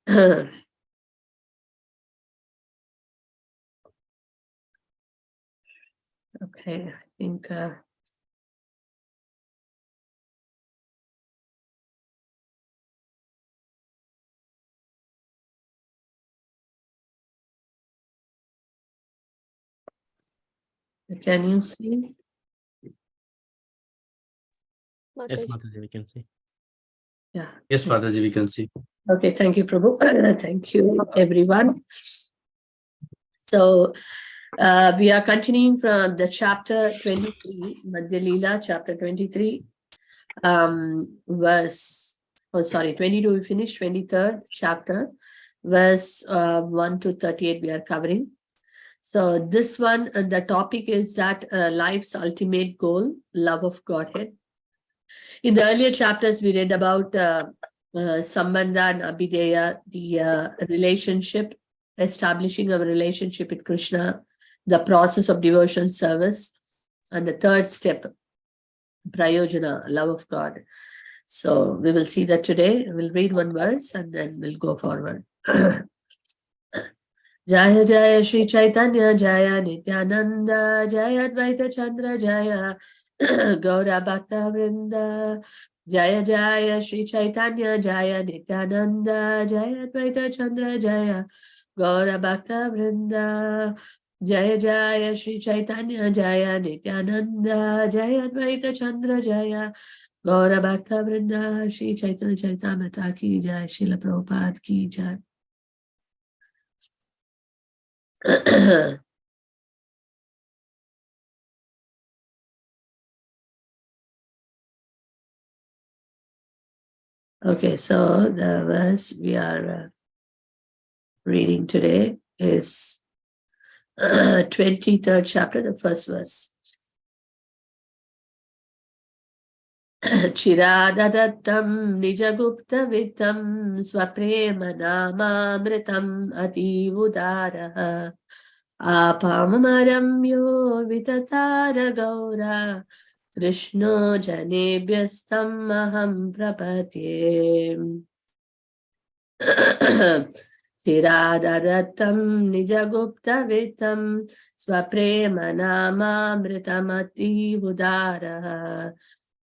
Okay, I think can you see? Yes, Mataji, we can see. Yeah. Yes, Mataji, we can see. Okay, thank you, Prabhu. Thank you, everyone. So we are continuing from the chapter 23, Madhya Leela, chapter 23, verse, 22, we finished 23rd chapter, verse 1 to 38 we are covering. So this one, the topic is that life's ultimate goal, love of Godhead. In the earlier chapters, we read about Sambandha and Abhideya, the relationship, establishing a relationship with Krishna, the process of devotional service, and the third step, Prayojana, love of God. So we will see that today. We'll read one verse and then we'll go forward. Jaya Jaya Shri Chaitanya Jaya Nityananda Jaya Advaita Chandra Jaya Gaura Bhakta Vrinda Jaya Jaya Shri Chaitanya Jaya Nityananda Jaya Advaita Chandra Jaya Gaura Bhakta Vrinda Jaya Jaya Shri Chaitanya Jaya Nityananda Jaya Advaita Chandra Jaya Gaura Bhakta Vrinda Shri Chaitanya Charitamrita Ki Jai Srila Prabhupada Ki Jai. Okay, so the verse we are reading today is 23rd chapter, the first verse. Chiradadattam nijagupta vittam swaprema namamritam ativudaraha apamaramyo vitatara gaura Krishno janebhyastam aham prapatye. Siradadatam nijagupta vitam swaprema namamritamati udara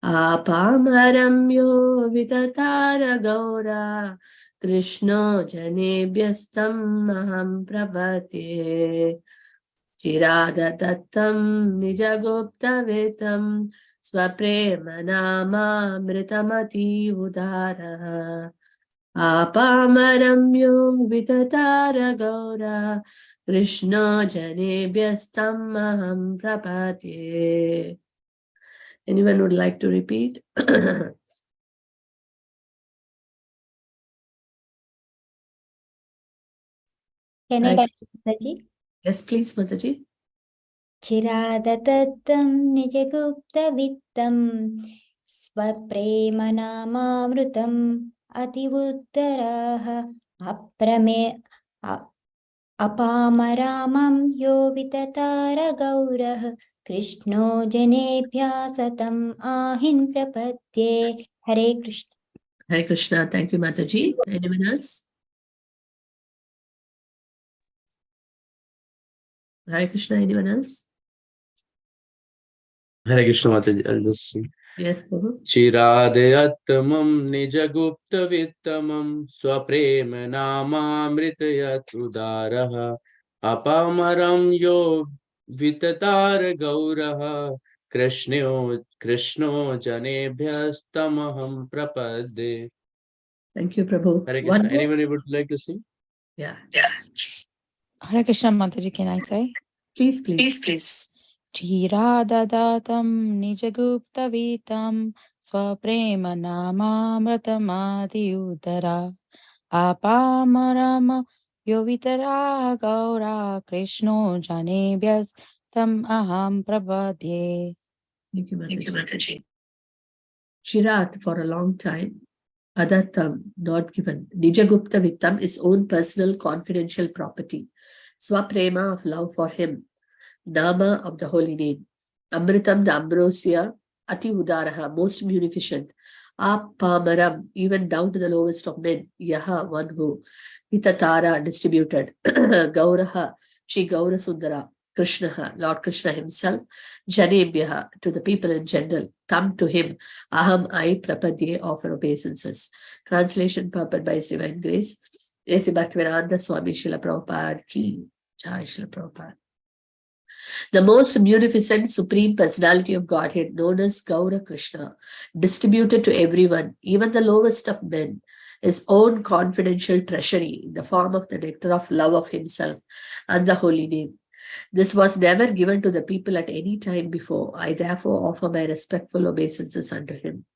apamaramyo vitatara gaura Krishno janebhyastam aham prapatye. Chiradadattam nijagupta vitam swaprema namamritamati udara apamaramyo vitatara gaura Krishna janebhyastam aham prapatye. Anyone would like to repeat? Can I repeat, Mataji? Yes, please, Mataji. Chiradatattam nijagupta vittam swapremanamamrutam ativuttaraha apamaramam yo vitatara gaurah Krishno janebhyasatam ahin prapatye. Hare Krishna. Hare Krishna. Thank you, Mataji. Anyone else? Hare Krishna. Anyone else? Hare Krishna, Mataji. I'll just see. Yes, Prabhu. Chiradayattamam nijagupta vittamam swaprema namamritayat udaraha apamaram yo vitatara gauraha Krishno janebhyastamaham prapadde. Thank you, Prabhu. Hare Krishna. Anyone would like to sing? Yeah. Hare Krishna, Mataji, can I say? Please, please. Chiradatam nijagupta vitam swaprema namamratamati udara apamarama yovitara gaura Krishno janebhyas tam aham prabhadye. Thank you, Mataji. Chirat, for a long time, Adattam, not given. Nijagupta Vittam is own personal confidential property. Swaprema of love for him. Nama of the holy name. Amritam, the ambrosia. Ati Udaraha, most munificent. Apamaram, even down to the lowest of men, Yaha, one who, Hitatara, distributed, Gauraha, Shri Gaura Sundara, Krishna, Lord Krishna himself, Janebhyaha, to the people in general, come to him, Aham, I, Prapadye, offer obeisances. Translation purport by His Divine Grace, A.C. Bhaktivedanta Swami Srila Prabhupada Ki Jai Srila Prabhupada. The most munificent Supreme Personality of Godhead, known as Gaura Krishna, distributed to everyone, even the lowest of men, his own confidential treasury in the form of the nectar of love of himself and the holy name. This was never given to the people at any time before. I therefore offer my respectful obeisances unto him.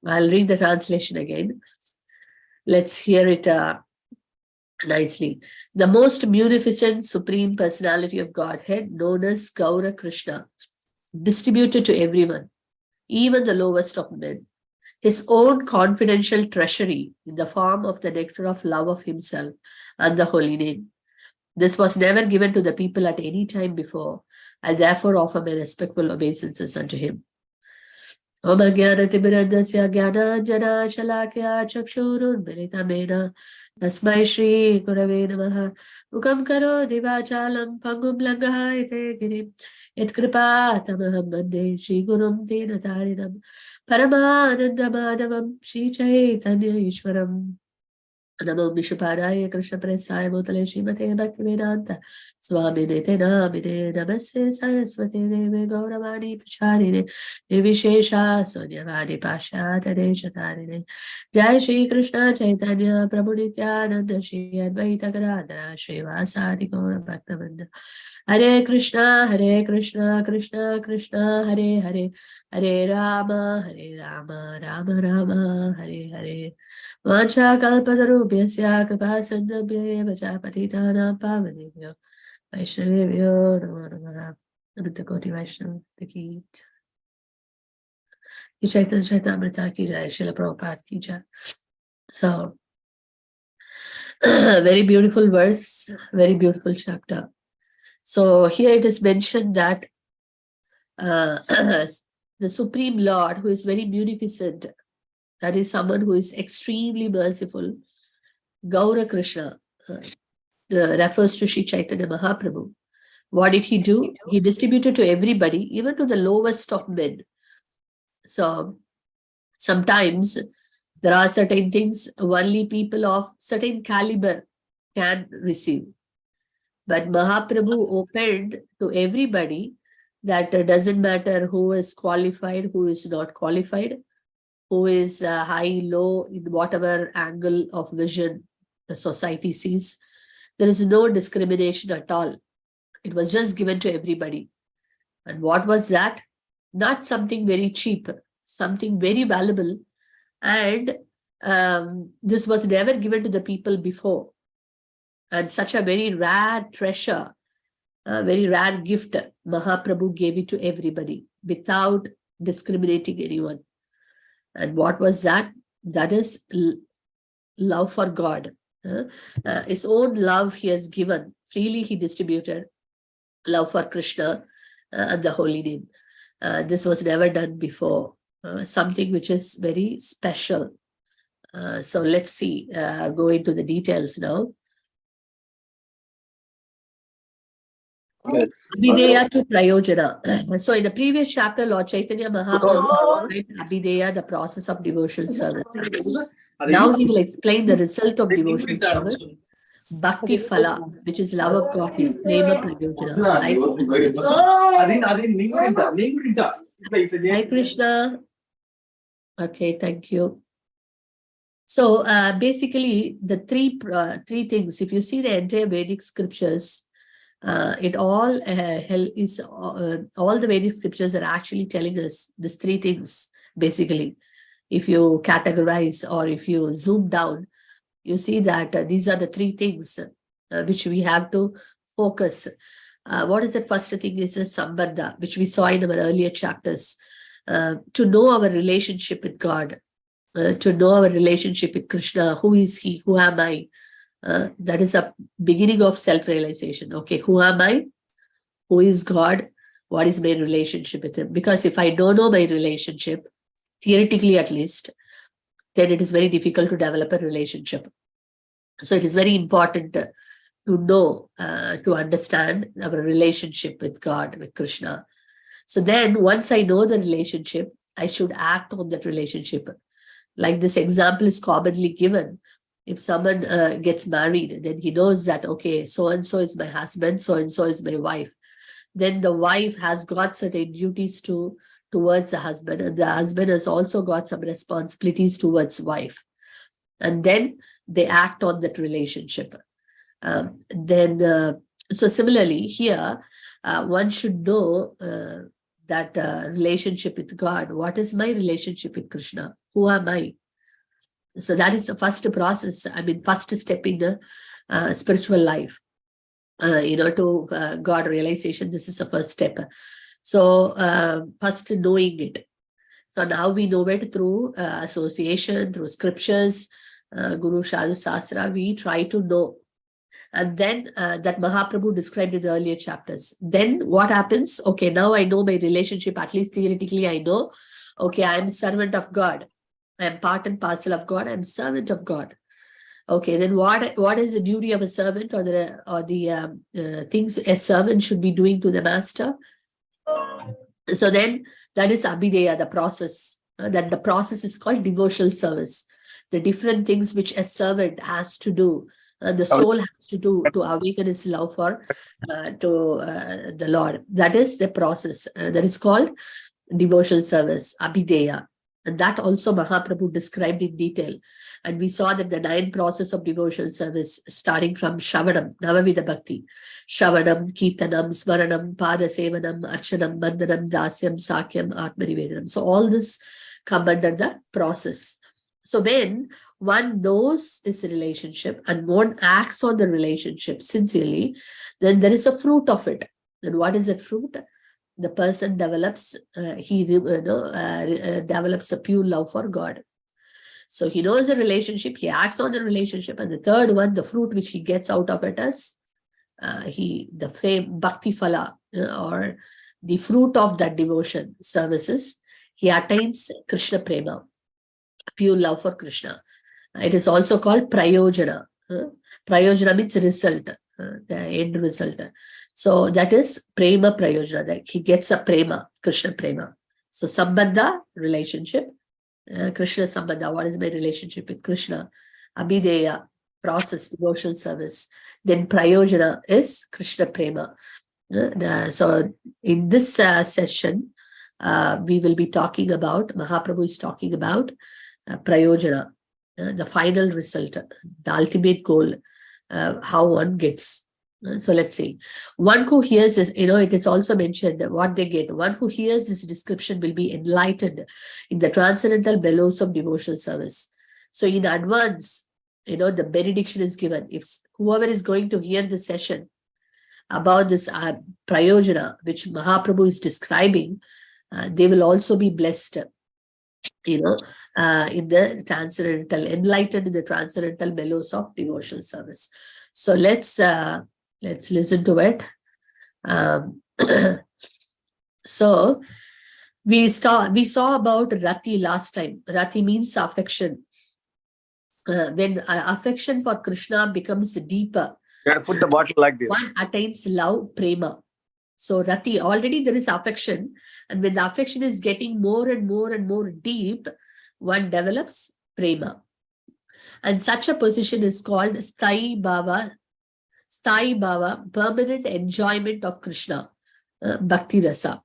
I'll read the translation again. Let's hear it nicely. The most munificent Supreme Personality of Godhead, known as Gaura Krishna, distributed to everyone, even the lowest of men, his own confidential treasury in the form of the nectar of love of himself and the holy name. This was never given to the people at any time before. I therefore offer my respectful obeisances unto him. Om Jnanatimirandasya Jnananjana Shalakya Chakshurunmilitamena Tasmai Shri Gurave Namaha Mukam Karoti Vachalam Pangum Langhayate Girim Yat Kripa Tamaham Bande Shri Gurum Dinatarinam Paramanandamadavam Shri Chaitanya Ishwaram Namo Vishupadaya Krishna Prasaya Bhutale Srimate Bhaktivedanta Swami Nite Namine Namaste Saraswati Deve Gauravani Pacharine Nirvishesha Sonyavadi Pashatare Chatarine Jai Shri Krishna Chaitanya Prabhu Nityananda Shri Advaita Gadadhara Shri Vasadi Gaura Bhaktivinoda Hare Krishna Krishna Krishna Hare Hare Hare Rama Rama Rama Hare Hare Vacha kalpatarubhyasya kripa sandabhyeva cha patitanam pavanebhyo Vaishnavebhyo namo namaha. Namaste Koti Vaishnava ki Chaitanya Chaitamrita ki jai, Srila Prabhupada ki jai. So, very beautiful verse, very beautiful chapter. So here it is mentioned that the Supreme Lord, who is very munificent, that is someone who is extremely merciful, Gaura Krishna, refers to Sri Chaitanya Mahaprabhu. What did he do? He distributed to everybody, even to the lowest of men. So sometimes there are certain things only people of certain caliber can receive. But Mahaprabhu opened to everybody that doesn't matter who is qualified, who is not qualified, who is high, low, in whatever angle of vision the society sees. There is no discrimination at all. It was just given to everybody. And what was that? Not something very cheap, something very valuable. And this was never given to the people before. And such a very rare treasure, a very rare gift, Mahaprabhu gave it to everybody without discriminating anyone. And what was that? That is love for God. His own love he has given, freely he distributed, love for Krishna and the holy name. This was never done before, something which is very special. So let's see, go into the details now. Abhideya to Prayojana. So in the previous chapter, Lord Chaitanya Mahaprabhu described Abhideya, the process of devotional service. Now he will explain the result of devotional service, Bhakti Phala, which is love of God, Prema Prayojana. Hi Krishna. Okay, thank you. So basically the three things, if you see the entire Vedic scriptures, it all all the Vedic scriptures are actually telling us these three things, basically. If you categorize or if you zoom down, you see that these are the three things which we have to focus. What is the first thing is a sambandha, which we saw in our earlier chapters. To know our relationship with God, to know our relationship with Krishna. Who is he? Who am I? That is a beginning of self-realization. Okay, who am I? Who is God? What is my relationship with him? Because if I don't know my relationship, theoretically at least, then it is very difficult to develop a relationship. So it is very important to know, to understand our relationship with God, with Krishna. So then once I know the relationship, I should act on that relationship. Like this example is commonly given. If someone gets married, then he knows that, okay, so-and-so is my husband, so-and-so is my wife. Then the wife has got certain duties towards the husband, and the husband has also got some responsibilities towards wife. And then they act on that relationship. So similarly here, one should know that relationship with God. What is my relationship with Krishna? Who am I? So that is the first process. I mean, first step in the spiritual life. To God realization, this is the first step. So first knowing it. So now we know it through association, through scriptures, Guru Sadhu Sastra, we try to know. And then that Mahaprabhu described in the earlier chapters. Then what happens? Okay, now I know my relationship, at least theoretically I know. Okay, I am servant of God. I am part and parcel of God. I am servant of God. Okay, then what is the duty of a servant, or the things a servant should be doing to the master? So then that is Abhideya, the process. That the process is called devotional service. The different things which a servant has to do, the soul has to do to awaken its love for the Lord. That is the process. That is called devotional service, Abhideya. And that also Mahaprabhu described in detail. And we saw that the 9 process of devotional service, starting from Shravanam, Navavida Bhakti, Shravanam, Kirtanam, Smaranam, Pada Sevanam, Archanam, Bandhanam, Dasyam, Sakyam, Atmanivedanam. So all this come under the process. So when one knows his relationship and one acts on the relationship sincerely, then there is a fruit of it. And what is that fruit? The person develops, develops a pure love for God. So he knows the relationship, he acts on the relationship, and the third one, the fruit which he gets out of it is the frame bhakti phala, or the fruit of that devotion services. He attains Krishna prema, pure love for Krishna. It is also called prayojana. Prayojana means result, the end result. So that is prema prayojana, that he gets a prema, Krishna prema. So sambandha, relationship, Krishna sambandha, what is my relationship with Krishna? Abhideya, process, devotional service. Then prayojana is Krishna prema. So in this session, we will be talking about, Mahaprabhu is talking about prayojana, the final result, the ultimate goal, how one gets. So let's see. One who hears this, it is also mentioned what they get. One who hears this description will be enlightened in the transcendental bellows of devotional service. So in advance, the benediction is given. If whoever is going to hear the session about this prayojana, which Mahaprabhu is describing, they will also be blessed, in the transcendental, enlightened in the transcendental bellows of devotional service. So let's listen to it. So we saw about Rati last time. Rati means affection. When affection for Krishna becomes deeper, You gotta put the bottle like this. one attains love, prema. So Rati, already there is affection, and when the affection is getting more and more and more deep, one develops prema. And such a position is called Sthai Bhava, permanent enjoyment of Krishna, Bhakti Rasa.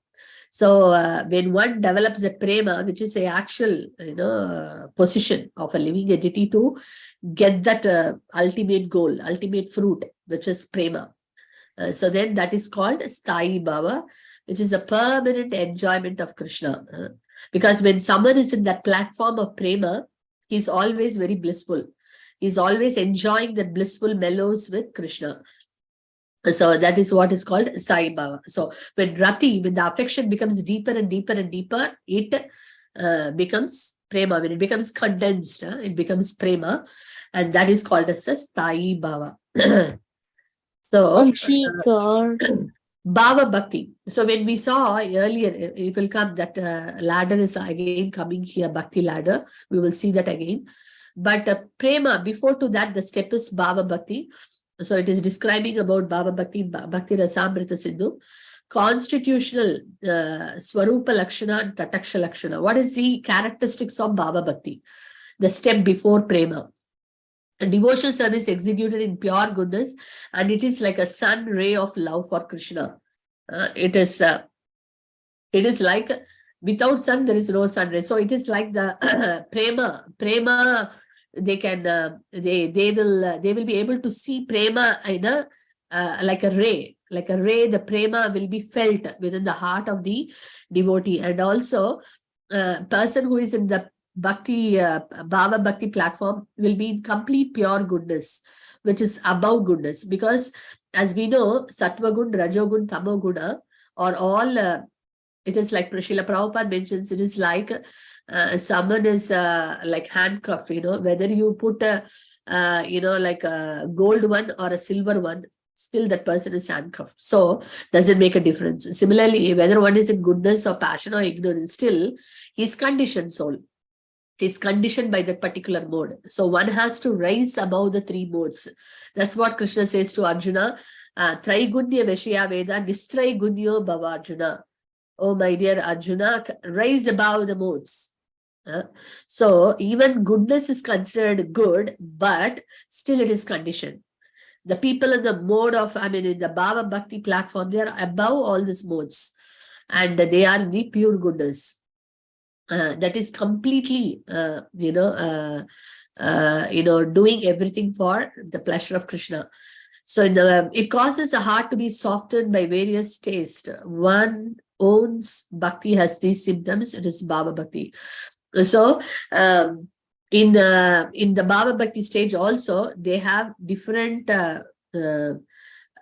So when one develops that prema, which is a actual, position of a living entity to get that ultimate goal, ultimate fruit, which is prema. So then that is called Sthai Bhava, which is a permanent enjoyment of Krishna. Because when someone is in that platform of prema, he's always very blissful. He's always enjoying that blissful mellows with Krishna. So that is what is called Sthai Bhava. So when the affection becomes deeper and deeper and deeper, it becomes prema. When it becomes condensed, it becomes prema, and that is called as a Sthai Bhava. So Bhava Bhakti. So when we saw earlier, it will come that ladder is again coming here, Bhakti ladder. We will see that again. But Prema, before to that, the step is Bhava Bhakti. So it is describing about Bhava Bhakti, Bhakti Rasamrita Sindhu. Constitutional Swarupa Lakshana and Tataksha Lakshana. What is the characteristics of Bhava Bhakti? The step before Prema. A devotional service executed in pure goodness, and it is like a sun ray of love for Krishna. It is like without sun there is no sun ray. So it is like the prema. They can they will be able to see prema in a like a ray. The prema will be felt within the heart of the devotee, and also person who is in the Bhakti, Bhava Bhakti platform will be in complete pure goodness, which is above goodness. Because as we know, Sattva Gun, Rajogun, Tamo Guna are all, it is like Srila Prabhupada mentions, it is like someone is like handcuffed, whether you put a, like a gold one or a silver one, still that person is handcuffed. So does it make a difference? Similarly, whether one is in goodness or passion or ignorance, still his conditioned soul is conditioned by that particular mode. So one has to rise above the three modes. That's what Krishna says to Arjuna. Traigunya Veshya Veda Nistraigunyo Bhava Arjuna. Oh my dear Arjuna, rise above the modes. So even goodness is considered good, but still it is conditioned. The people in the mode of, in the Bhava Bhakti platform, they are above all these modes. And they are in the pure goodness. That is completely, doing everything for the pleasure of Krishna. So it causes the heart to be softened by various tastes. One owns Bhakti has these symptoms. It is Bhava Bhakti. So in the Bhava Bhakti stage also, they have different.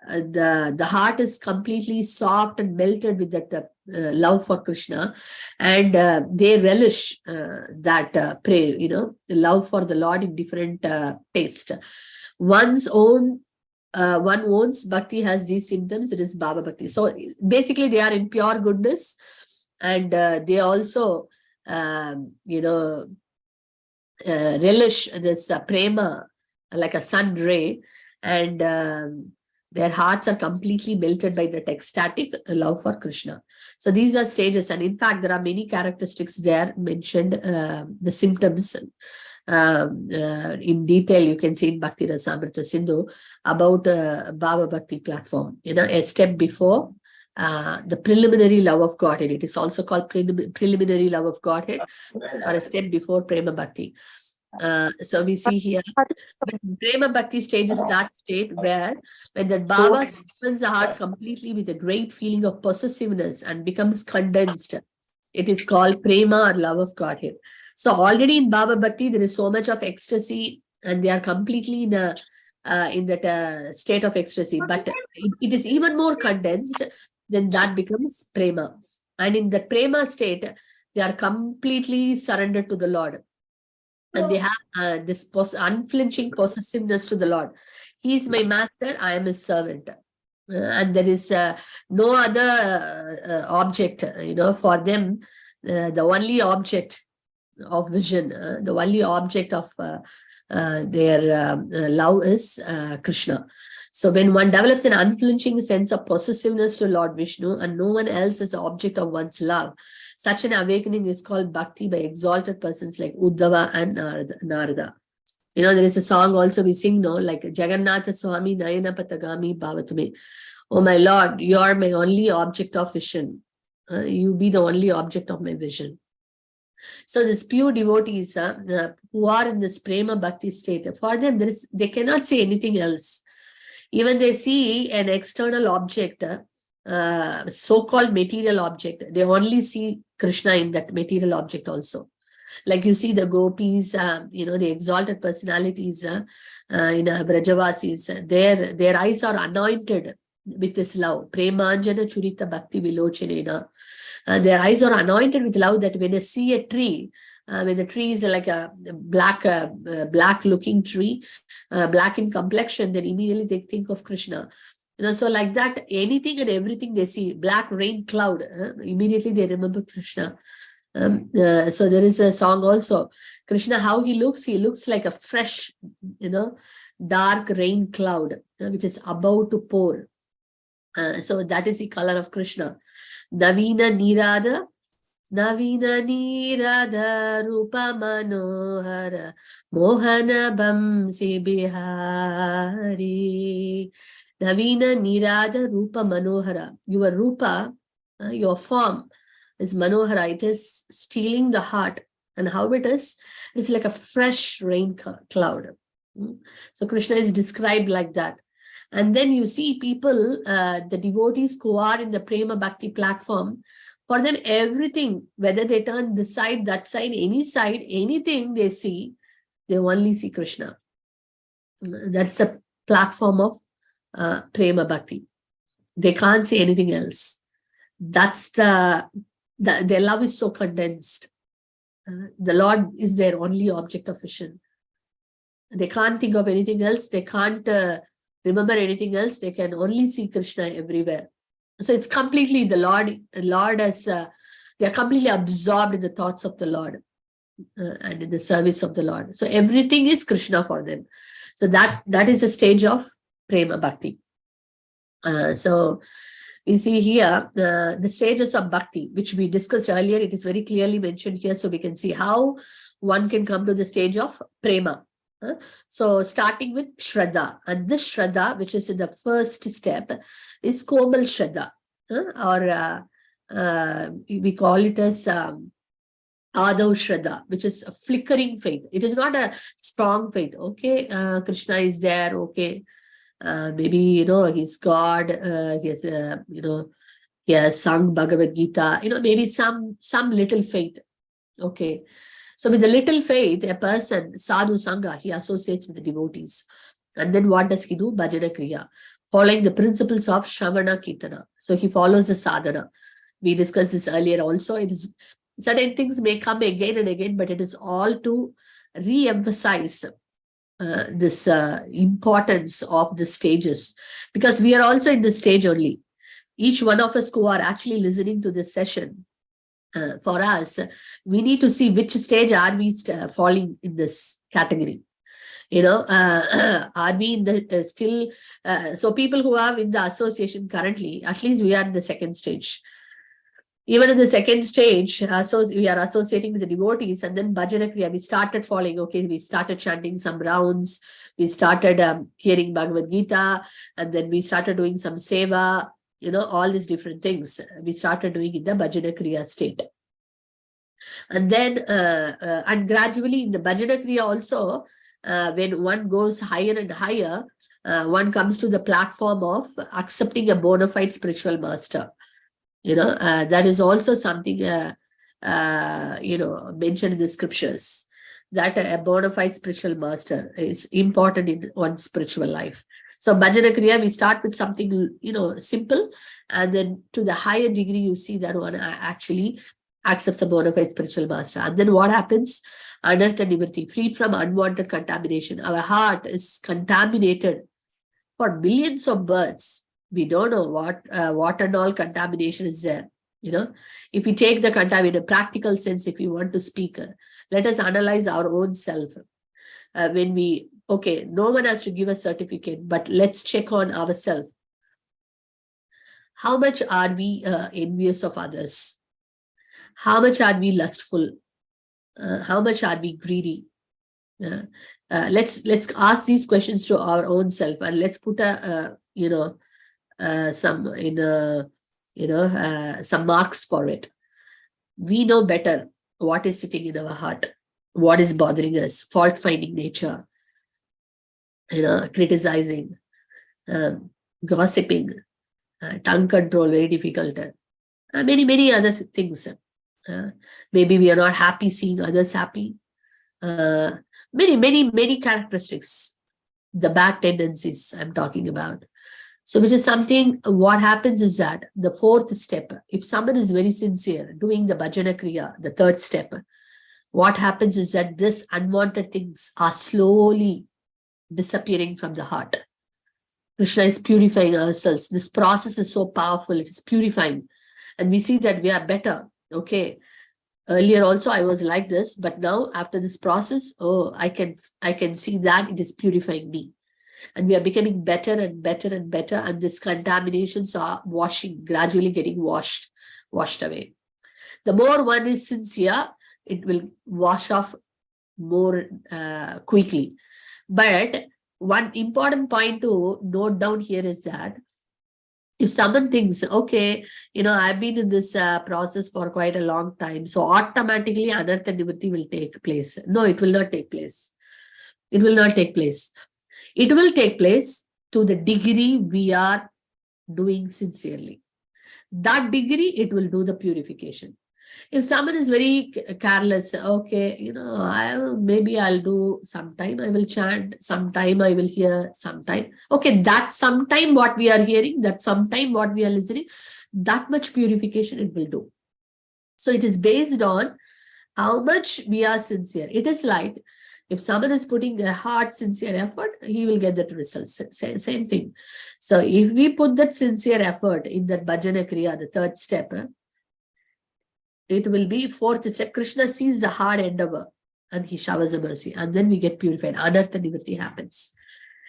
The heart is completely soft and melted with that love for Krishna, and they relish that love for the Lord in different taste. One owns Bhakti has these symptoms. It is Bhava Bhakti. So basically, they are in pure goodness, and they also relish this prema like a sun ray, and their hearts are completely melted by that ecstatic love for Krishna. So these are stages, and in fact, there are many characteristics there mentioned, the symptoms. In detail, you can see in Bhakti Rasamrita Sindhu about Bhava Bhakti platform, a step before the preliminary love of Godhead. It is also called preliminary love of Godhead, or a step before Prema Bhakti. So we see here, Prema Bhakti stage is that state where when the Bhava opens the heart completely with a great feeling of possessiveness and becomes condensed, it is called Prema or love of Godhead. So already in Bhava Bhakti, there is so much of ecstasy, and they are completely in that state of ecstasy. But it is even more condensed, then that becomes Prema. And in the Prema state, they are completely surrendered to the Lord. And they have this unflinching possessiveness to the Lord. He is my master, I am his servant. And there is no other object, for them. The only object of vision, the only object of their love is Krishna. So when one develops an unflinching sense of possessiveness to Lord Vishnu and no one else is the object of one's love, such an awakening is called bhakti by exalted persons like Uddhava and Narada. There is a song also we sing, like Jagannatha Swami Nayana Patagami Bhavatume. Oh my Lord, you are my only object of vision. You be the only object of my vision. So these pure devotees who are in this Prema Bhakti state, for them they cannot say anything else. Even they see an external object, so-called material object, they only see Krishna in that material object also. Like you see the gopis, the exalted personalities, Brajavasis, their eyes are anointed with this love. Premanjana Churita Bhakti Vilochanena. Their eyes are anointed with love, that when they see a tree, when the tree is like a black looking tree, black in complexion, then immediately they think of Krishna. So like that, anything and everything they see, black rain cloud, immediately they remember Krishna. So there is a song also, Krishna, how he looks like a fresh, dark rain cloud, which is about to pour. So that is the color of Krishna. Navina Nirada Rupa Manohara Mohana Bamsi Bihari. Navina Nirada Rupa Manohara. Your Rupa, your form is Manohara. It is stealing the heart. And how it is? It's like a fresh rain cloud. So Krishna is described like that. And then you see people, the devotees who are in the Prema Bhakti platform, for them, everything, whether they turn this side, that side, any side, anything they see, they only see Krishna. That's the platform of Prema Bhakti. They can't see anything else. That's their love is so condensed. The Lord is their only object of vision. They can't think of anything else. They can't remember anything else. They can only see Krishna everywhere. So it's completely the Lord as they are completely absorbed in the thoughts of the Lord and in the service of the Lord. So everything is Krishna for them. So that is a stage of Prema Bhakti. So we see here the stages of Bhakti, which we discussed earlier. It is very clearly mentioned here, so we can see how one can come to the stage of Prema. So starting with Shraddha, and this Shraddha, which is in the first step, is Komal Shraddha, or we call it as Adav Shraddha, which is a flickering faith. It is not a strong faith. Okay, Krishna is there. Okay, maybe he's God. He has he has sung Bhagavad Gita. Maybe some little faith. Okay. So with the little faith, a person, sadhu sangha, he associates with the devotees. And then what does he do? Bhajana kriya, following the principles of Shravana Kirtana. So he follows the sadhana. We discussed this earlier also. It is certain things may come again and again, but it is all to re-emphasize this importance of the stages. Because we are also in this stage only. Each one of us who are actually listening to this session, for us, we need to see which stage are we falling in this category. Are we in the still? So people who are in the association currently, at least we are in the second stage. Even in the second stage, so we are associating with the devotees, and then Bhajana Kriya, we started following. Okay, we started chanting some rounds. We started hearing Bhagavad Gita, and then we started doing some seva. All these different things we started doing in the Bhajana Kriya state. And then, and gradually in the Bhajana Kriya also, when one goes higher and higher, one comes to the platform of accepting a bona fide spiritual master. That is also something, mentioned in the scriptures, that a bona fide spiritual master is important in one's spiritual life. So Bhajana Kriya, we start with something, simple, and then to the higher degree, you see that one actually accepts a bona fide spiritual master. And then what happens? Anartha Nivritti, freed from unwanted contamination. Our heart is contaminated for millions of births. We don't know what and all contamination is there. If we take the contamination, practical sense, if you want to speak, let us analyze our own self. Okay, no one has to give a certificate, but let's check on ourselves. How much are we envious of others? How much are we lustful? How much are we greedy? Let's ask these questions to our own self, and let's put some marks for it. We know better what is sitting in our heart, what is bothering us, fault-finding nature, criticizing, gossiping, tongue control, very difficult. Many other things. Maybe we are not happy seeing others happy. Many characteristics, the bad tendencies I'm talking about. So which is something, what happens is that the fourth step, if someone is very sincere, doing the Bhajana Kriya, the third step, what happens is that this unwanted things are slowly disappearing from the heart. Krishna is purifying ourselves. This process is so powerful. It is purifying. And we see that we are better. Okay. Earlier also I was like this, but now after this process, oh, I can see that it is purifying me. And we are becoming better and better and better. And these contaminations are gradually getting washed away. The more one is sincere, it will wash off more quickly. But one important point to note down here is that if someone thinks, okay, I've been in this process for quite a long time, so automatically anartha nivritti will take place. No, it will not take place. It will not take place. It will take place to the degree we are doing sincerely. That degree, it will do the purification. If someone is very careless, okay, maybe I'll do sometime, I will chant, sometime I will hear, sometime. Okay, that sometime what we are hearing, that sometime what we are listening, that much purification it will do. So it is based on how much we are sincere. It is like, if someone is putting a hard, sincere effort, he will get that results. Same thing. So if we put that sincere effort in that bhajana kriya, the third step, it will be fourth step. Krishna sees the hard endeavor and he showers the mercy. And then we get purified. Anartha nivritti happens.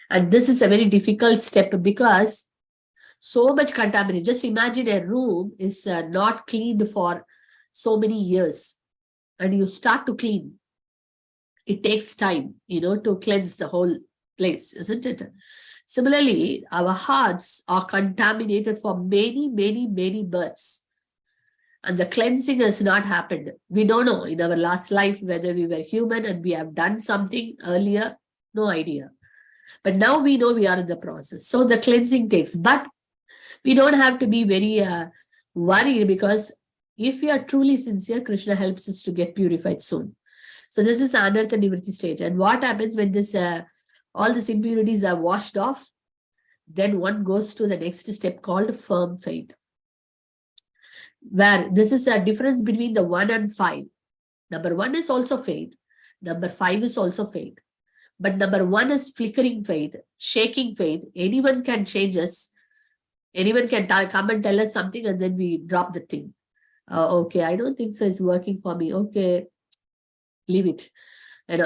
And this is a very difficult step because so much contamination. Just imagine a room is not cleaned for so many years. And you start to clean. It takes time, to cleanse the whole place, isn't it? Similarly, our hearts are contaminated for many, many, many births. And the cleansing has not happened. We don't know in our last life whether we were human and we have done something earlier. No idea. But now we know we are in the process. So the cleansing takes. But we don't have to be very worried, because if we are truly sincere, Krishna helps us to get purified soon. So this is anartha nivritti stage. And what happens when this all these impurities are washed off? Then one goes to the next step called firm faith, where this is a difference between the 1 and 5. Number 1 is also faith. Number 5 is also faith. But number 1 is flickering faith, shaking faith. Anyone can change us. Anyone can come and tell us something and then we drop the thing. Okay, I don't think so. It's working for me. Okay, leave it.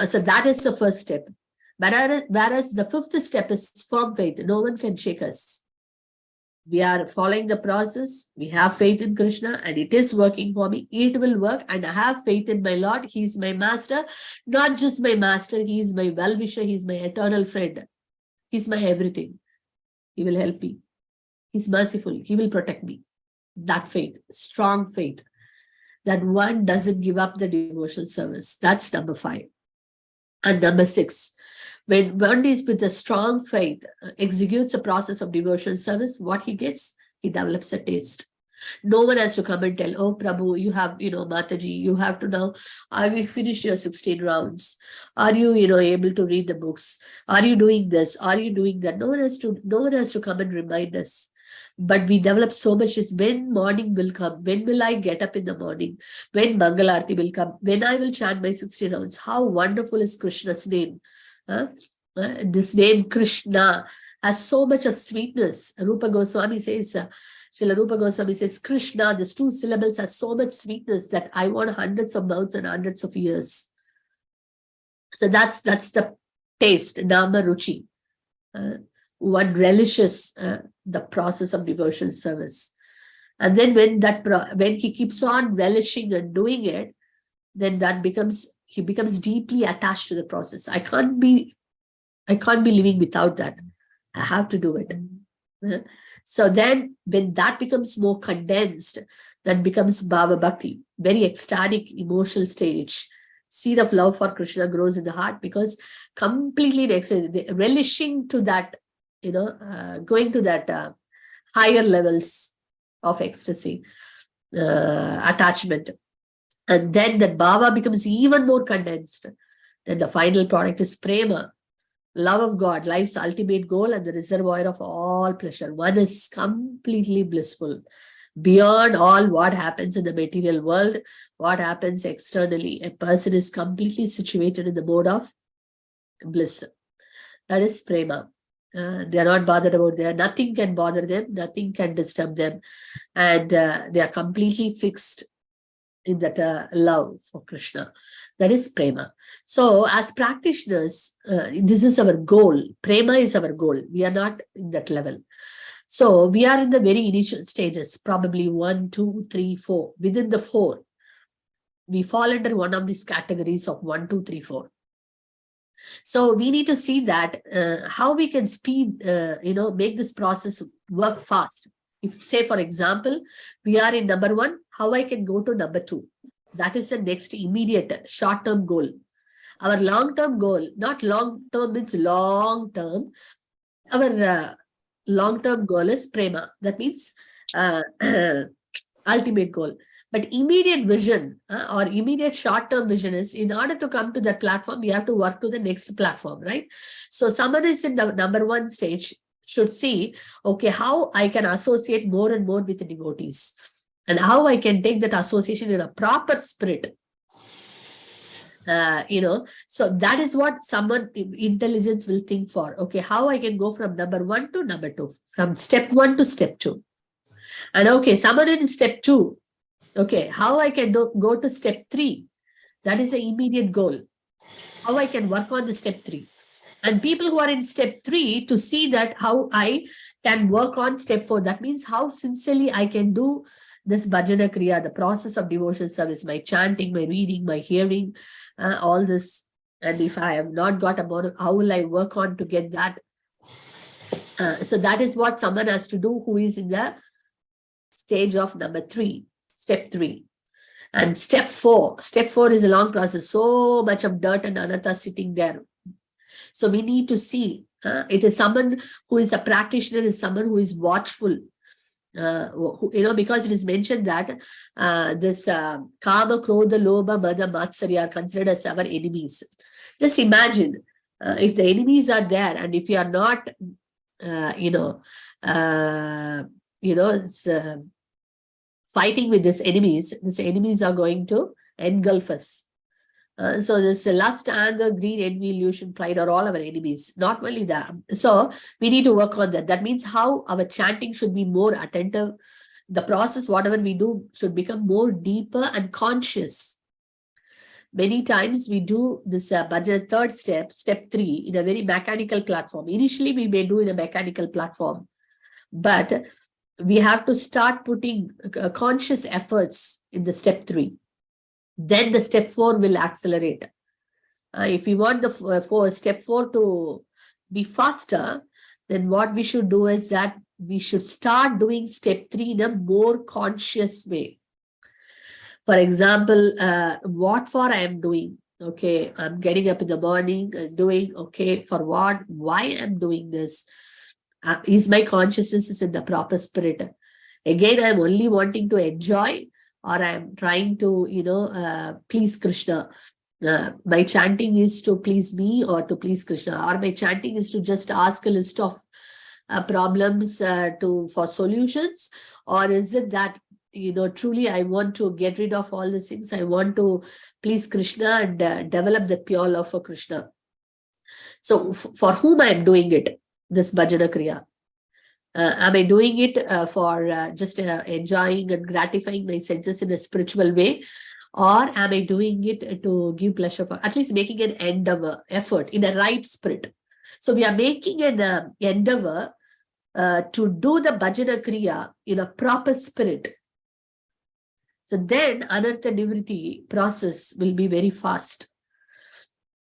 So that is the first step. Whereas the fifth step is firm faith. No one can shake us. We are following the process. We have faith in Krishna and it is working for me. It will work, and I have faith in my Lord. He is my master. Not just my master. He is my well-wisher. He is my eternal friend. He's my everything. He will help me. He's merciful. He will protect me. That faith, strong faith, that one doesn't give up the devotional service. That's number 5. And number 6, when one is with a strong faith, executes a process of devotional service, what he gets, he develops a taste. No one has to come and tell, oh, Prabhu, you have, Mataji, you have to now, have you finished your 16 rounds? Are you, able to read the books? Are you doing this? Are you doing that? No one has to come and remind us. But we develop so much is when morning will come, when will I get up in the morning, when Mangalarti will come, when I will chant my 16 rounds. How wonderful is Krishna's name. This name Krishna has so much of sweetness. Rupa Goswami says, Srila Rupa Goswami says, Krishna, these 2 syllables has so much sweetness that I want hundreds of mouths and hundreds of ears. So that's the taste, Nama Ruchi. One relishes the process of devotional service. And then when he keeps on relishing and doing it, then he becomes deeply attached to the process. I can't be living without that. I have to do it. So then when that becomes more condensed, that becomes Bhava Bhakti, very ecstatic emotional stage. Seed of love for Krishna grows in the heart, because completely relishing to that, going to that higher levels of ecstasy, attachment. And then that bhava becomes even more condensed. Then the final product is prema, love of God, life's ultimate goal and the reservoir of all pleasure. One is completely blissful, beyond all what happens in the material world, what happens externally. A person is completely situated in the mode of bliss. That is prema. They are not bothered about there. Nothing can bother them. Nothing can disturb them. And they are completely fixed in that love for Krishna. That is prema. So as practitioners, this is our goal. Prema is our goal. We are not in that level. So we are in the very initial stages, probably 1, 2, 3, 4. Within the 4, we fall under one of these categories of 1, 2, 3, 4. So we need to see that how we can make this process work fast. If, say, for example, we are in number 1, how I can go to number 2? That is the next immediate short-term goal. Our long-term goal, not long-term means long-term. Our long-term goal is prema. That means ultimate goal. But immediate vision or immediate short-term vision is, in order to come to that platform, we have to work to the next platform, right? So someone is in the number 1 stage should see, okay, how I can associate more and more with the devotees and how I can take that association in a proper spirit. So that is what someone intelligence will think for. Okay, how I can go from number 1 to number 2, from step 1 to step 2. And okay, someone in step 2, okay, how I can go to step 3. That is an immediate goal. How I can work on the step 3. And people who are in step 3 to see that how I can work on step 4. That means how sincerely I can do this bhajana kriya, the process of devotion service, my chanting, my reading, my hearing, all this. And if I have not got about it, how will I work on to get that? So that is what someone has to do who is in the stage of number 3, step 3. And step 4 is a long process. So much of dirt and anatta sitting there. So we need to see, it is someone who is a practitioner, is someone who is watchful. Because it is mentioned that this kama, krodha, lobha, mada, matsarya are considered as our enemies. Just imagine if the enemies are there, and if you are not, fighting with these enemies are going to engulf us. So this lust, anger, greed, envy, illusion, pride are all our enemies. Not only that. So we need to work on that. That means how our chanting should be more attentive. The process, whatever we do, should become more deeper and conscious. Many times we do this bhajana third step, step 3, in a very mechanical platform. Initially, we may do in a mechanical platform. But we have to start putting conscious efforts in the step 3. Then the step 4 will accelerate. If we want the step 4 to be faster, then what we should do is that we should start doing step 3 in a more conscious way. For example, what for I am doing? Okay, I'm getting up in the morning and doing, okay, for what? Why I'm doing this? Is my consciousness is in the proper spirit? Again, I'm only wanting to enjoy, or I'm trying to, please Krishna. My chanting is to please me or to please Krishna, or my chanting is to just ask a list of problems for solutions, or is it that, truly I want to get rid of all these things. I want to please Krishna and develop the pure love for Krishna. So for whom I am doing it, this bhajana kriya? Am I doing it for just enjoying and gratifying my senses in a spiritual way? Or am I doing it to give pleasure, for at least making an endeavor, effort in a right spirit? So we are making an endeavor to do the bhajana kriya in a proper spirit. So then anartha nivritti process will be very fast.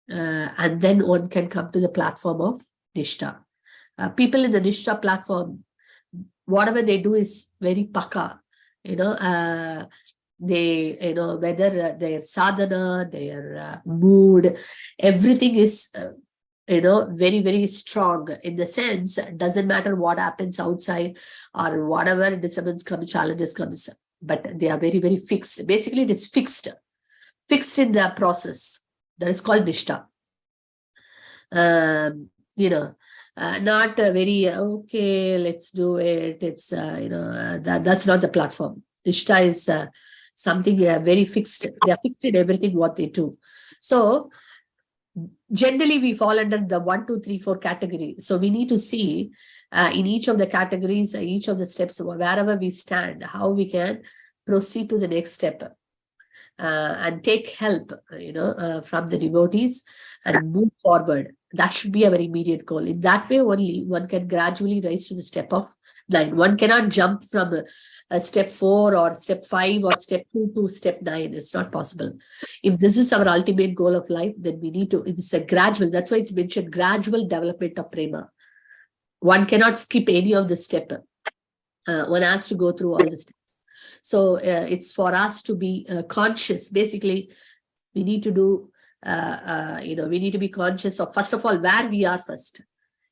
And then one can come to the platform of Nishtha. People in the Nishtha platform, whatever they do is very paka. They, whether their sadhana, their mood, everything is, very, very strong in the sense, doesn't matter what happens outside or whatever disturbance comes, challenges comes, but they are very, very fixed. Basically, it is fixed in the process. That is called Nishtha. Not very, okay, let's do it. It's, that's not the platform. Nishtha is something they are very fixed. They are fixed in everything what they do. So generally we fall under the 1, 2, 3, 4 category. So we need to see in each of the categories, each of the steps, wherever we stand, how we can proceed to the next step. And take help, from the devotees and move forward. That should be our immediate goal. In that way only, one can gradually rise to the step of 9. One cannot jump from a step 4 or step 5 or step 2 to step 9. It's not possible. If this is our ultimate goal of life, then we need to, it's a gradual, that's why it's mentioned gradual development of prema. One cannot skip any of the step. One has to go through all the steps. So it's for us to be conscious. Basically, we need to do, we need to be conscious of, first of all, where we are first.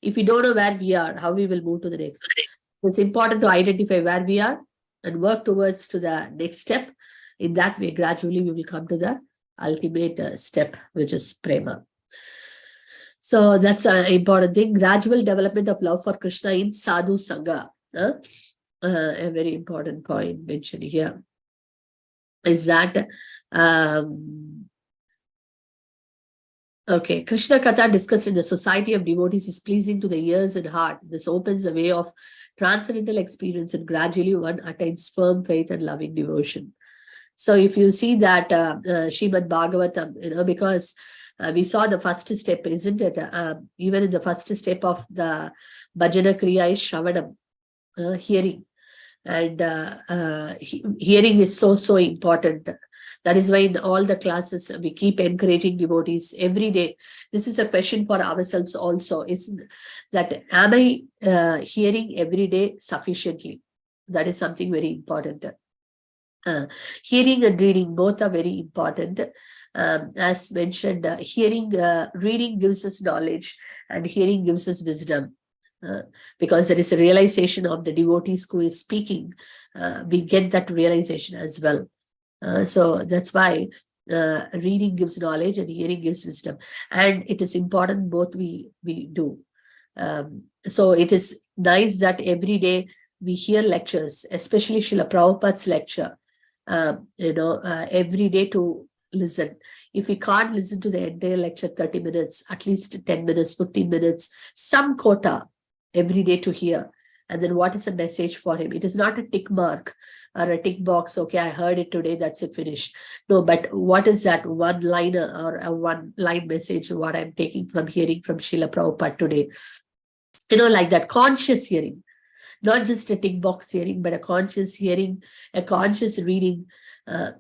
If we don't know where we are, how we will move to the next. It's important to identify where we are and work towards to the next step. In that way, gradually we will come to the ultimate step, which is prema. So that's an important thing. Gradual development of love for Krishna in sadhu sangha. A very important point mentioned here is that Krishna Katha discussed in the society of devotees is pleasing to the ears and heart. This opens the way of transcendental experience, and gradually one attains firm faith and loving devotion. So if you see that Srimad Bhagavatam, because we saw the first step, isn't it? Even in the first step of the Bhajana Kriya is Shravanam, hearing. And hearing is so important. That is why in all the classes we keep encouraging devotees every day. This is a question for ourselves also, isn't that, am I hearing every day sufficiently? That is something very important. Hearing and reading both are very important. As mentioned, reading gives us knowledge and hearing gives us wisdom. Because there is a realization of the devotees who is speaking, we get that realization as well. So that's why reading gives knowledge and hearing gives wisdom, and it is important both we do. So it is nice that every day we hear lectures, especially Srila Prabhupada's lecture. Every day to listen. If we can't listen to the entire lecture 30 minutes, at least 10 minutes, 15 minutes, some quota every day to hear. And then what is the message for him? It is not a tick mark or a tick box. Okay, I heard it today, that's it, finished. No, but what is that one liner or a one line message, what I'm taking from hearing from Srila Prabhupada today? Like that conscious hearing, not just a tick box hearing, but a conscious hearing, a conscious reading.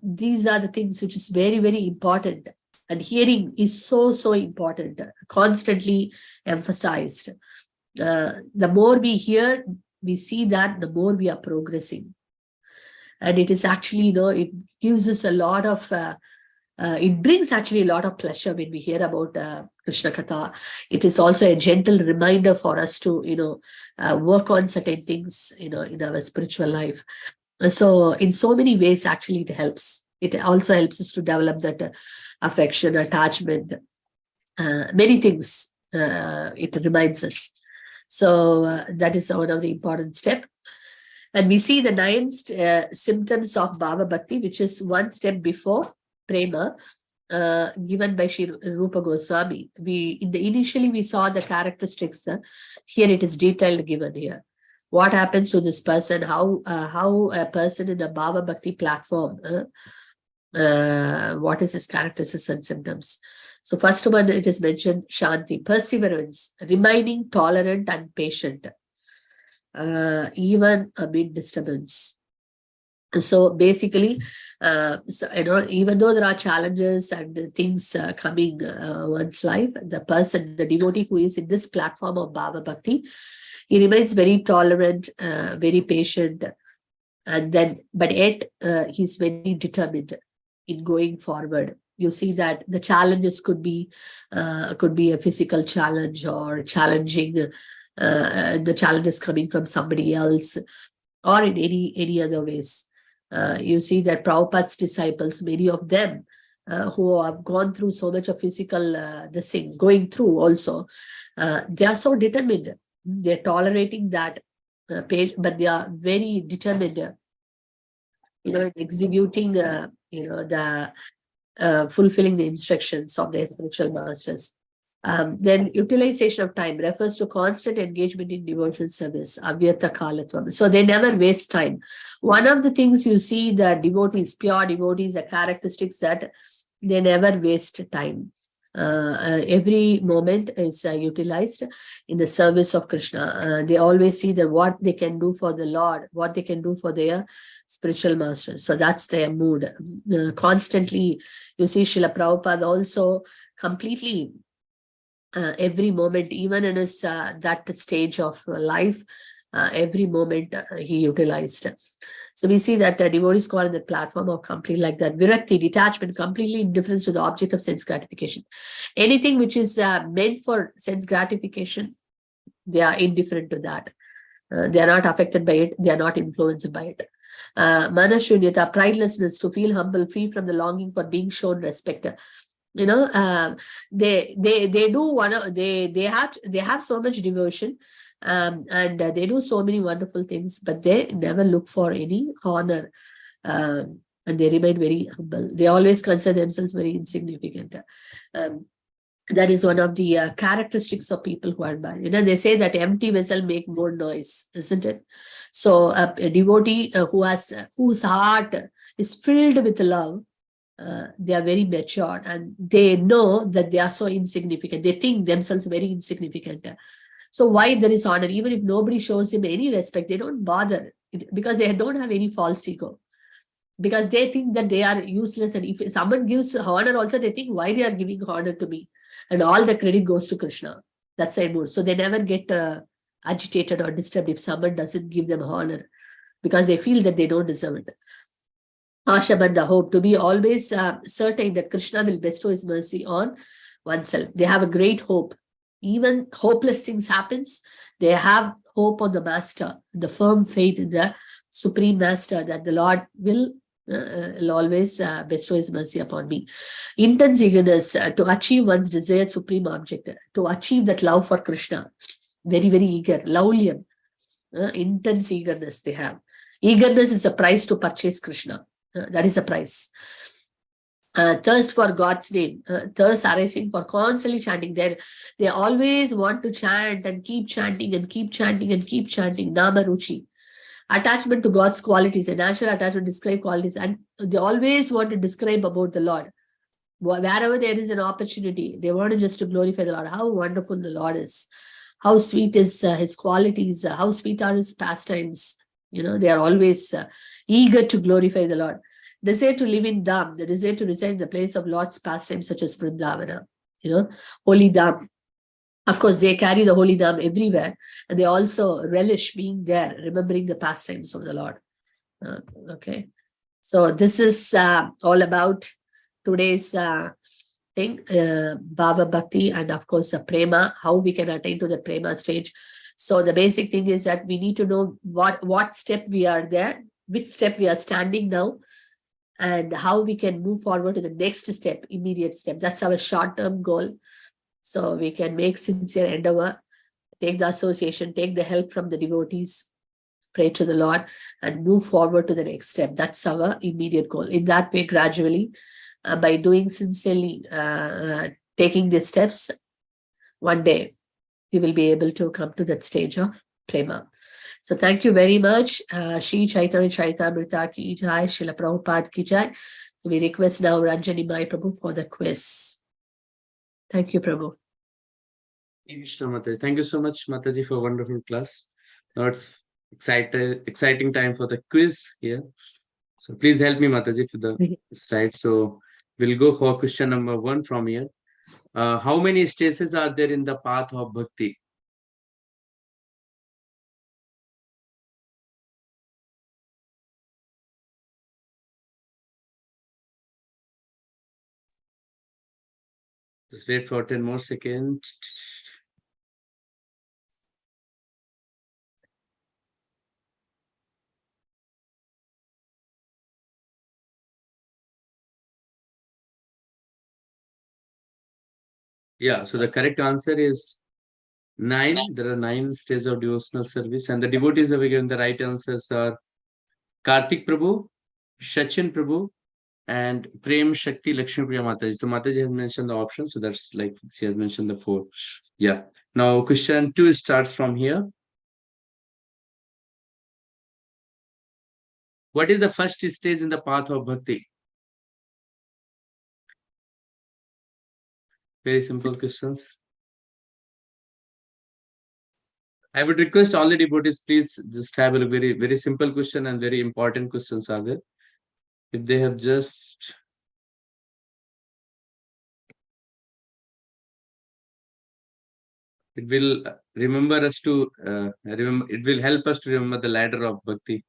These are the things which is very, very important. And hearing is so important, constantly emphasized. The more we hear, we see that the more we are progressing. And it is actually, it gives us a lot of, it brings actually a lot of pleasure when we hear about Krishna Katha. It is also a gentle reminder for us to, work on certain things, in our spiritual life. So in so many ways, actually, it helps. It also helps us to develop that affection, attachment, many things. It reminds us. So that is one of the important steps. And we see the 9 symptoms of Bhava Bhakti, which is one step before prema, given by Sri Rupa Goswami. Initially we saw the characteristics. Here it is detailed given here. What happens to this person? How a person in a Bhava Bhakti platform, what is his characteristics and symptoms? So first one, it is mentioned Shanti, perseverance, remaining tolerant and patient, even amid disturbance. So basically, even though there are challenges and things coming one's life, the devotee who is in this platform of Bhava Bhakti, he remains very tolerant, very patient, and then, but yet he's very determined in going forward. You see that the challenges could be a physical challenge or challenging, the challenges coming from somebody else, or in any other ways. You see that Prabhupada's disciples, many of them who have gone through so much of physical, going through also, they are so determined. They're tolerating that page, but they are very determined, in executing, the fulfilling the instructions of their spiritual masters. Then utilization of time refers to constant engagement in devotional service, avyata kalatvam. So they never waste time. One of the things you see the devotees, pure devotees, the characteristics that they never waste time. Every moment is utilized in the service of Krishna. They always see that what they can do for the Lord, what they can do for their spiritual masters. So that's their mood. Constantly, you see Srila Prabhupada also completely every moment, even in his that stage of life, every moment he utilized. So we see that devotees call in the platform of completely like that. Virakti, detachment, completely indifference to the object of sense gratification. Anything which is meant for sense gratification, they are indifferent to that. They are not affected by it. They are not influenced by it. Manashunyata, pridelessness, to feel humble, free from the longing for being shown respect. You know, they do one. They have so much devotion, and they do so many wonderful things, but they never look for any honor, and they remain very humble. They always consider themselves very insignificant. That is one of the characteristics of people who are married. You know, they say that empty vessel make more noise, isn't it? So a devotee whose heart is filled with love, they are very mature and they know that they are so insignificant. They think themselves very insignificant. So why there is honor? Even if nobody shows him any respect, they don't bother because they don't have any false ego. Because they think that they are useless, and if someone gives honor also, they think why they are giving honor to me, and all the credit goes to Krishna. That's their mood. So they never get agitated or disturbed if someone doesn't give them honor, because they feel that they don't deserve it. Ashabandha, hope, to be always certain that Krishna will bestow his mercy on oneself. They have a great hope. Even hopeless things happens, they have hope on the master, the firm faith in the supreme master, that the Lord will always bestow his mercy upon me. Intense eagerness to achieve one's desired supreme object, to achieve that love for Krishna. Very, very eager, laulyam, intense eagerness they have. Eagerness is a price to purchase Krishna. That is a price. Thirst for God's name, thirst arising for constantly chanting. They always want to chant and keep chanting and keep chanting and keep chanting. Nama Ruchi. Attachment to God's qualities, a natural attachment to describe qualities, and they always want to describe about the Lord. Wherever there is an opportunity, they want to just to glorify the Lord. How wonderful the Lord is. How sweet is his qualities. How sweet are his pastimes. You know, they are always eager to glorify the Lord. Desire to live in Dham, the desire to reside in the place of Lord's pastimes, such as Vrindavana, you know, holy Dham. Of course, they carry the holy Dham everywhere, and they also relish being there, remembering the pastimes of the Lord. Okay, so this is all about today's thing, Bhava Bhakti, and of course, Prema, how we can attain to the Prema stage. So the basic thing is that we need to know what step we are there, which step we are standing now, and how we can move forward to the next step, immediate step. That's our short-term goal. So we can make sincere endeavor, take the association, take the help from the devotees, pray to the Lord, and move forward to the next step. That's our immediate goal. In that way, gradually, by doing sincerely, taking these steps, one day we will be able to come to that stage of Prema. So thank you very much. Shri Chaitanya Charitamrita ki jai, Srila Prabhupada ki jai. So we request now Ranjani Mai Prabhu for the quiz. Thank you, Prabhu. Thank you so much, Mataji, for a wonderful class. Now it's exciting time for the quiz here. So please help me, Mataji, to the slide. So we'll go for question number 1 from here. How many stages are there in the path of bhakti? Just wait for 10 more seconds. Yeah, so the correct answer is 9. There are 9 stages of devotional service, and the devotees have given the right answers are Karthik Prabhu, Sachin Prabhu, and Prem Shakti Lakshmi Priya Mataji. So Mataji has mentioned the option, so that's like she has mentioned the 4. Yeah. Now question 2 starts from here. What is the first stage in the path of bhakti? Very simple questions. I would request all the devotees, please just have a very, very simple question and very important questions are there. If they have just it will remember us to remember, it will help us to remember the ladder of bhakti,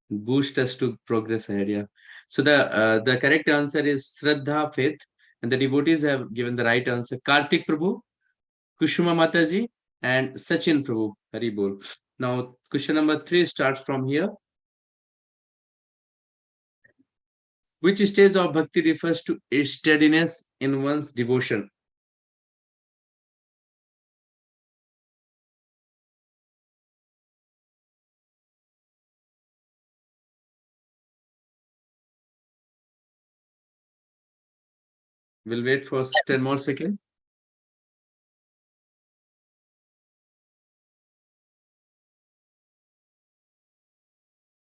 boost us to progress ahead. Yeah. So the correct answer is Shraddha, faith, and the devotees have given the right answer. Kartik Prabhu, Kushuma Mataji, and Sachin Prabhu. Hari bol. Now question number 3 starts from here. Which stage of bhakti refers to steadiness in one's devotion? We'll wait for 10 more seconds.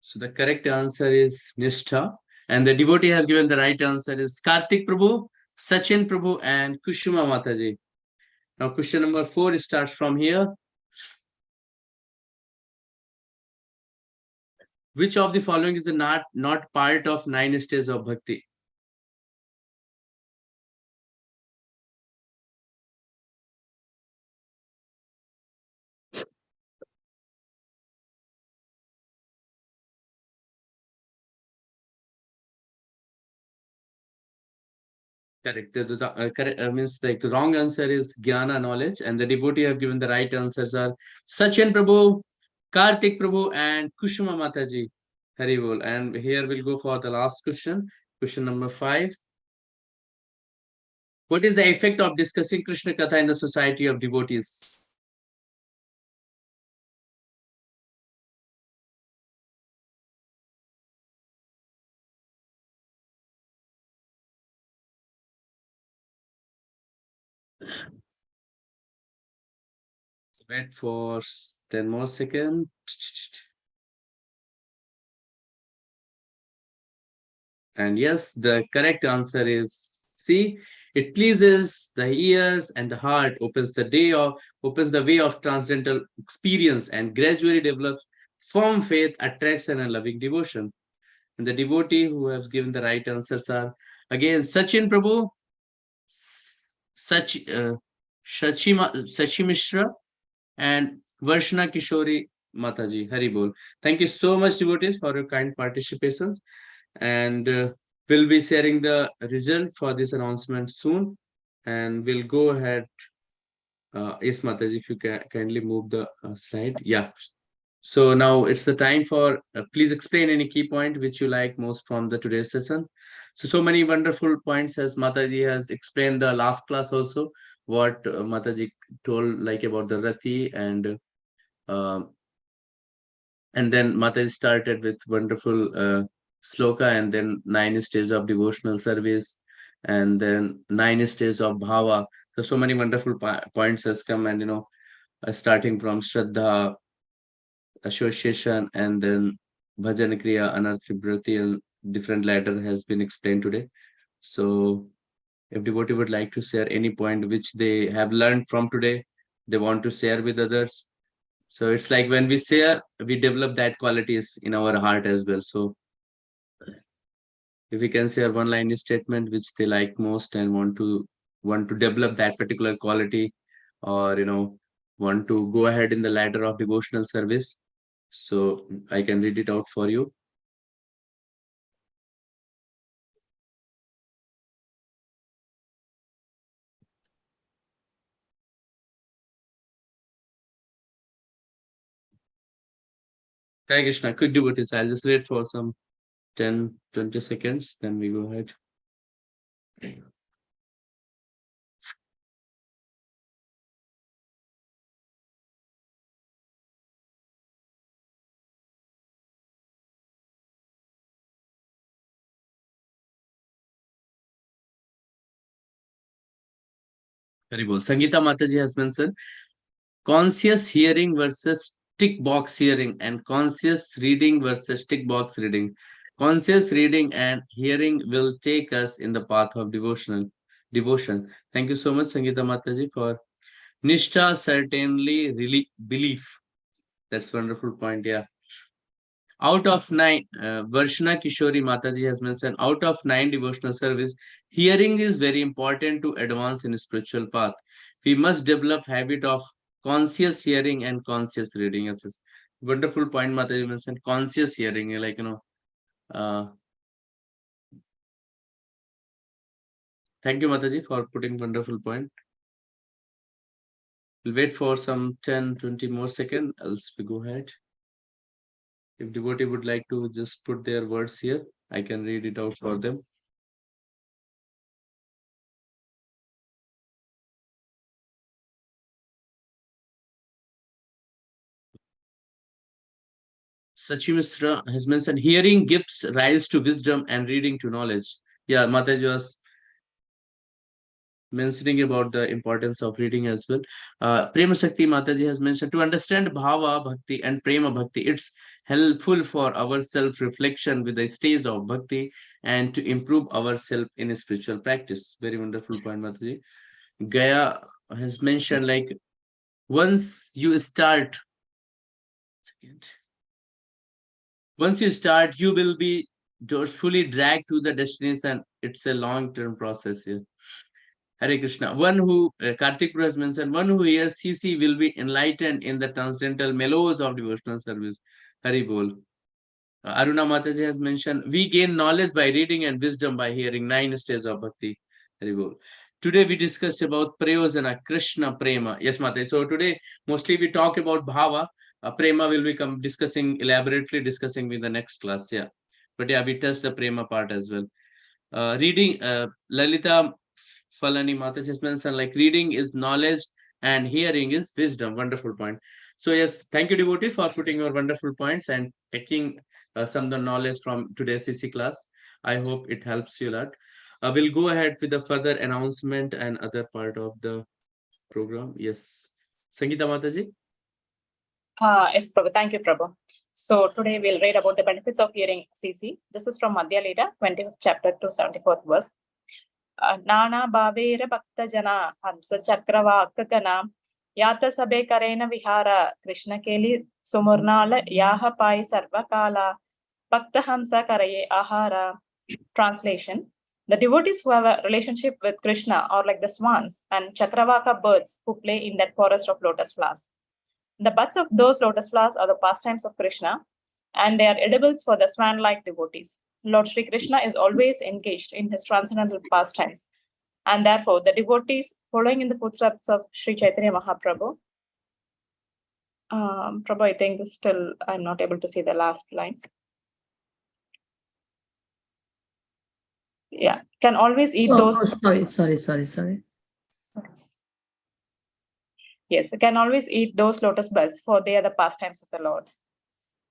So the correct answer is Nishtha. And the devotee has given the right answer is Kartik Prabhu, Sachin Prabhu, and Kushuma Mataji. Now question number 4 starts from here. Which of the following is not part of 9 stages of bhakti? Correct. Correct means like the wrong answer is Jnana, knowledge, and the devotee have given the right answers are Sachin Prabhu, Kartik Prabhu, and Kushuma Mataji. Hari bol. And here we'll go for the last question. Question number 5. What is the effect of discussing Krishna Katha in the society of devotees? Wait for 10 more seconds. And yes, the correct answer is C. It pleases the ears and the heart, opens the way of transcendental experience, and gradually develops firm faith, attraction, and loving devotion. And the devotee who has given the right answers are again Sachin Prabhu, Sach, Sachi Mishra, and Varshna Kishori Mataji. Hari Bol. Thank you so much, devotees, for your kind participation. And we'll be sharing the result for this announcement soon. And we'll go ahead. Yes, Mataji, if you can kindly move the slide. Yeah. So now it's the time for, please explain any key point which you like most from the today's session. So many wonderful points as Mataji has explained the last class also, what Mataji told like about the Rati uh, and then Mataji started with wonderful sloka and then 9 stages of devotional service and then 9 stages of bhava. So many wonderful points has come and starting from Shraddha, association, and then Bhajan Kriya, Anartha and different ladder has been explained today. So if devotee would like to share any point which they have learned from today, they want to share with others. So it's like when we share, we develop that qualities in our heart as well. So if we can share one line statement which they like most and want to develop that particular quality, or want to go ahead in the ladder of devotional service, so I can read it out for you. Hare Krishna, quick devotees. I'll just wait for some 10-20 seconds, then we go ahead. Very well. Sangeeta Mataji has mentioned conscious hearing versus tick box hearing and conscious reading versus tick box reading. Conscious reading and hearing will take us in the path of devotion. Thank you so much, Sangeeta Mataji, for Nishtha, certainly, really belief. That's wonderful point. Yeah. Out of 9, Varshana Kishori Mataji has mentioned, out of 9 devotional service, hearing is very important to advance in spiritual path. We must develop habit of conscious hearing and conscious reading. Yes, yes. Wonderful point Mataji mentioned, conscious hearing, like, thank you Mataji for putting wonderful point. We'll wait for some 10-20 more seconds, else we go ahead. If devotee would like to just put their words here, I can read it out for them. Sachi Misra has mentioned, hearing gives rise to wisdom and reading to knowledge. Yeah, Mataji was mentioning about the importance of reading as well. Prema Shakti Mataji has mentioned, to understand Bhava Bhakti and Prema Bhakti, it's helpful for our self-reflection with the stage of Bhakti and to improve ourselves in spiritual practice. Very wonderful point, Mataji. Gaya has mentioned, like, once you start, you will be fully dragged to the destination. It's a long-term process here. Hare Krishna. One who, Kartik has mentioned, one who hears CC will be enlightened in the transcendental mellows of devotional service. Hari Bol. Aruna Mataji has mentioned, we gain knowledge by reading and wisdom by hearing 9 stages of bhakti. Hari Bol. Today we discussed about Prayojana, Krishna Prema. Yes, Mataji. So today mostly we talk about Bhava. Prema will become elaborately discussing with the next class. Yeah. But yeah, we touched the Prema part as well. Reading, Lalita Falani Mataji has mentioned, like, reading is knowledge and hearing is wisdom. Wonderful point. So yes, thank you, devotee, for putting your wonderful points and taking some of the knowledge from today's CC class. I hope it helps you a lot. We'll go ahead with the further announcement and other part of the program. Yes, Sangeeta Mataji. Yes, Prabhu. Thank you, Prabhu. So today we'll read about the benefits of hearing CC. This is from Madhya Lila, 20th chapter to 74th verse. Nana Bhavera Bhakta Jana Hamsa Chakrava Kakana Yata Sabe Karena Vihara Krishna Keli Sumurnala Yaha Pai Sarvakala Bhakta Hamsa Karaye Ahara. Translation: the devotees who have a relationship with Krishna are like the swans and Chakravaka birds who play in that forest of lotus flowers. The buds of those lotus flowers are the pastimes of Krishna, and they are edibles for the swan-like devotees. Lord Sri Krishna is always engaged in his transcendental pastimes, and therefore the devotees following in the footsteps of Sri Chaitanya Mahaprabhu. Prabhu, I think still I'm not able to see the last line. Yeah, can always eat those. Sorry. Yes, can always eat those lotus buds, for they are the pastimes of the Lord.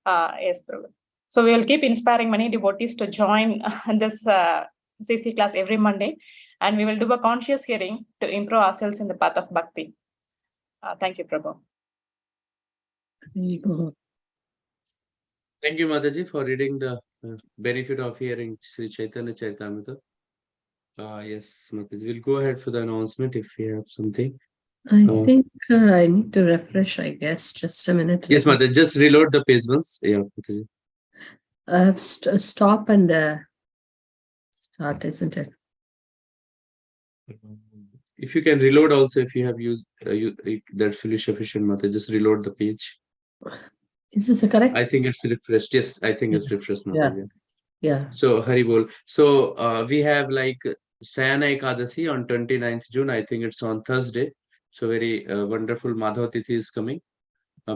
Yes, Prabhu. So we will keep inspiring many devotees to join this CC class every Monday, and we will do a conscious hearing to improve ourselves in the path of bhakti. Thank you, Prabhu. Thank you, Mataji, for reading the benefit of hearing Sri Chaitanya Charitamrita. Yes, Mataji, we'll go ahead for the announcement if we have something. I think I need to refresh, I guess. Just a minute. Yes, Mataji, just reload the page once. Yeah, Mataji. I have stop and start, isn't it? If you can reload also, if you have used that's fully sufficient, Mataji, just reload the page. Is this correct? I think it's refreshed. Yes, I think it's refreshed, Mataji. Yeah. So, Haribol. So, we have like Sayana Ekadasi on 29th June. I think it's on Thursday. So, very wonderful Madhav Tithi is coming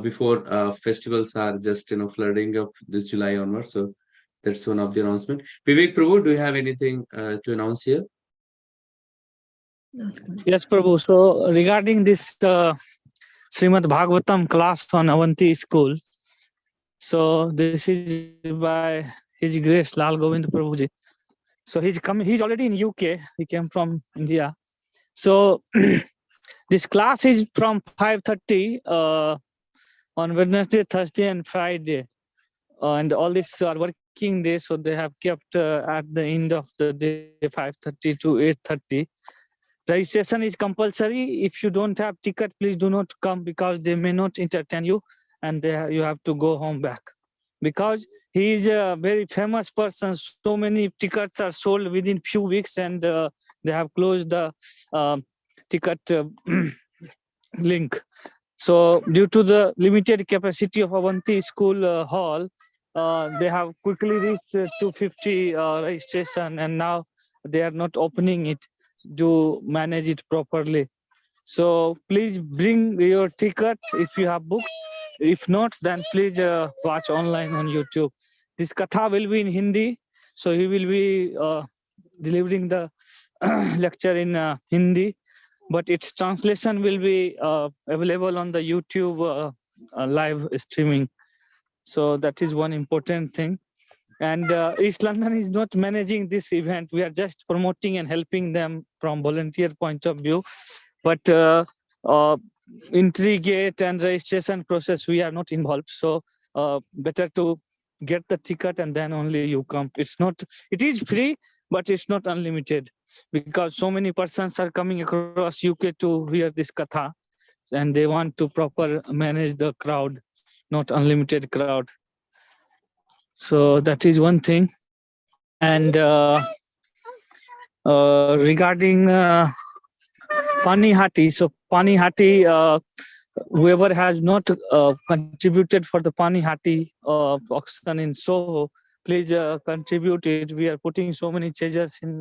before festivals are just, flooding up this July onwards. So, that's one of the announcement. Vivek Prabhu, do you have anything to announce here? Yes, Prabhu. So, regarding this Srimad Bhagavatam class on Avanti School, so this is by His Grace Lal Govind Prabhuji. So he's already in UK. He came from India. So This class is from 5:30 on Wednesday, Thursday, and Friday. And all these are working days, so they have kept at the end of the day 5:30 to 8:30. Registration is compulsory. If you don't have ticket, please do not come because they may not entertain you, and you have to go home back. Because he is a very famous person, so many tickets are sold within few weeks, and they have closed the ticket link. So due to the limited capacity of Avanti School Hall, they have quickly reached 250 registration, and now they are not opening it to manage it properly. So please bring your ticket if you have booked. If not, then please watch online on YouTube. This katha will be in Hindi, so he will be delivering the lecture in Hindi, but its translation will be available on the YouTube live streaming. So that is one important thing. And East London is not managing this event. We are just promoting and helping them from volunteer point of view. But entry gate and registration process, we are not involved. So better to get the ticket and then only you come. It is free, but it's not unlimited because so many persons are coming across UK to hear this katha, and they want to proper manage the crowd, not unlimited crowd. So that is one thing. And regarding Panihati, so Panihati, whoever has not contributed for the Panihati auction in Soho, please contribute it. We are putting so many chairs in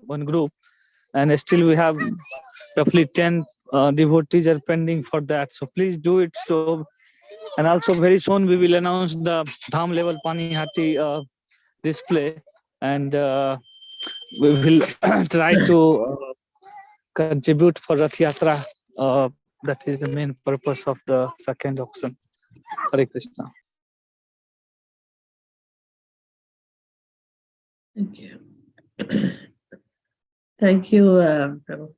one group, and still we have roughly 10 devotees are pending for that. So please do it. So, and also very soon we will announce the Dham level Panihati display, and we will try to contribute for Rath Yatra. That is the main purpose of the second auction. Hare Krishna. Thank you. Thank you, Prabhu.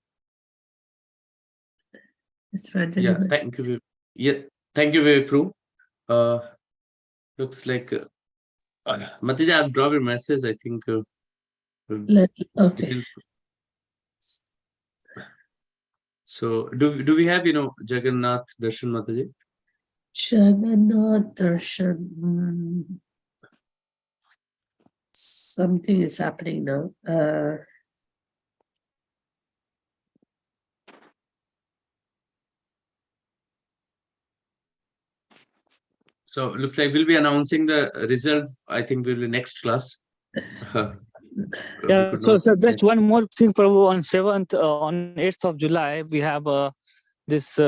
Yeah, thank you. Yeah, thank you, Vipru. Looks like Matija, I've dropped your message. I think. Okay. So do we have Jagannath Darshan, Mataji? Jagannath Darshan. Something is happening now. So looks like we'll be announcing the result. I think will be next class. Yeah, so just one more thing, Prabhu. On 7th, on 8th of July, we have this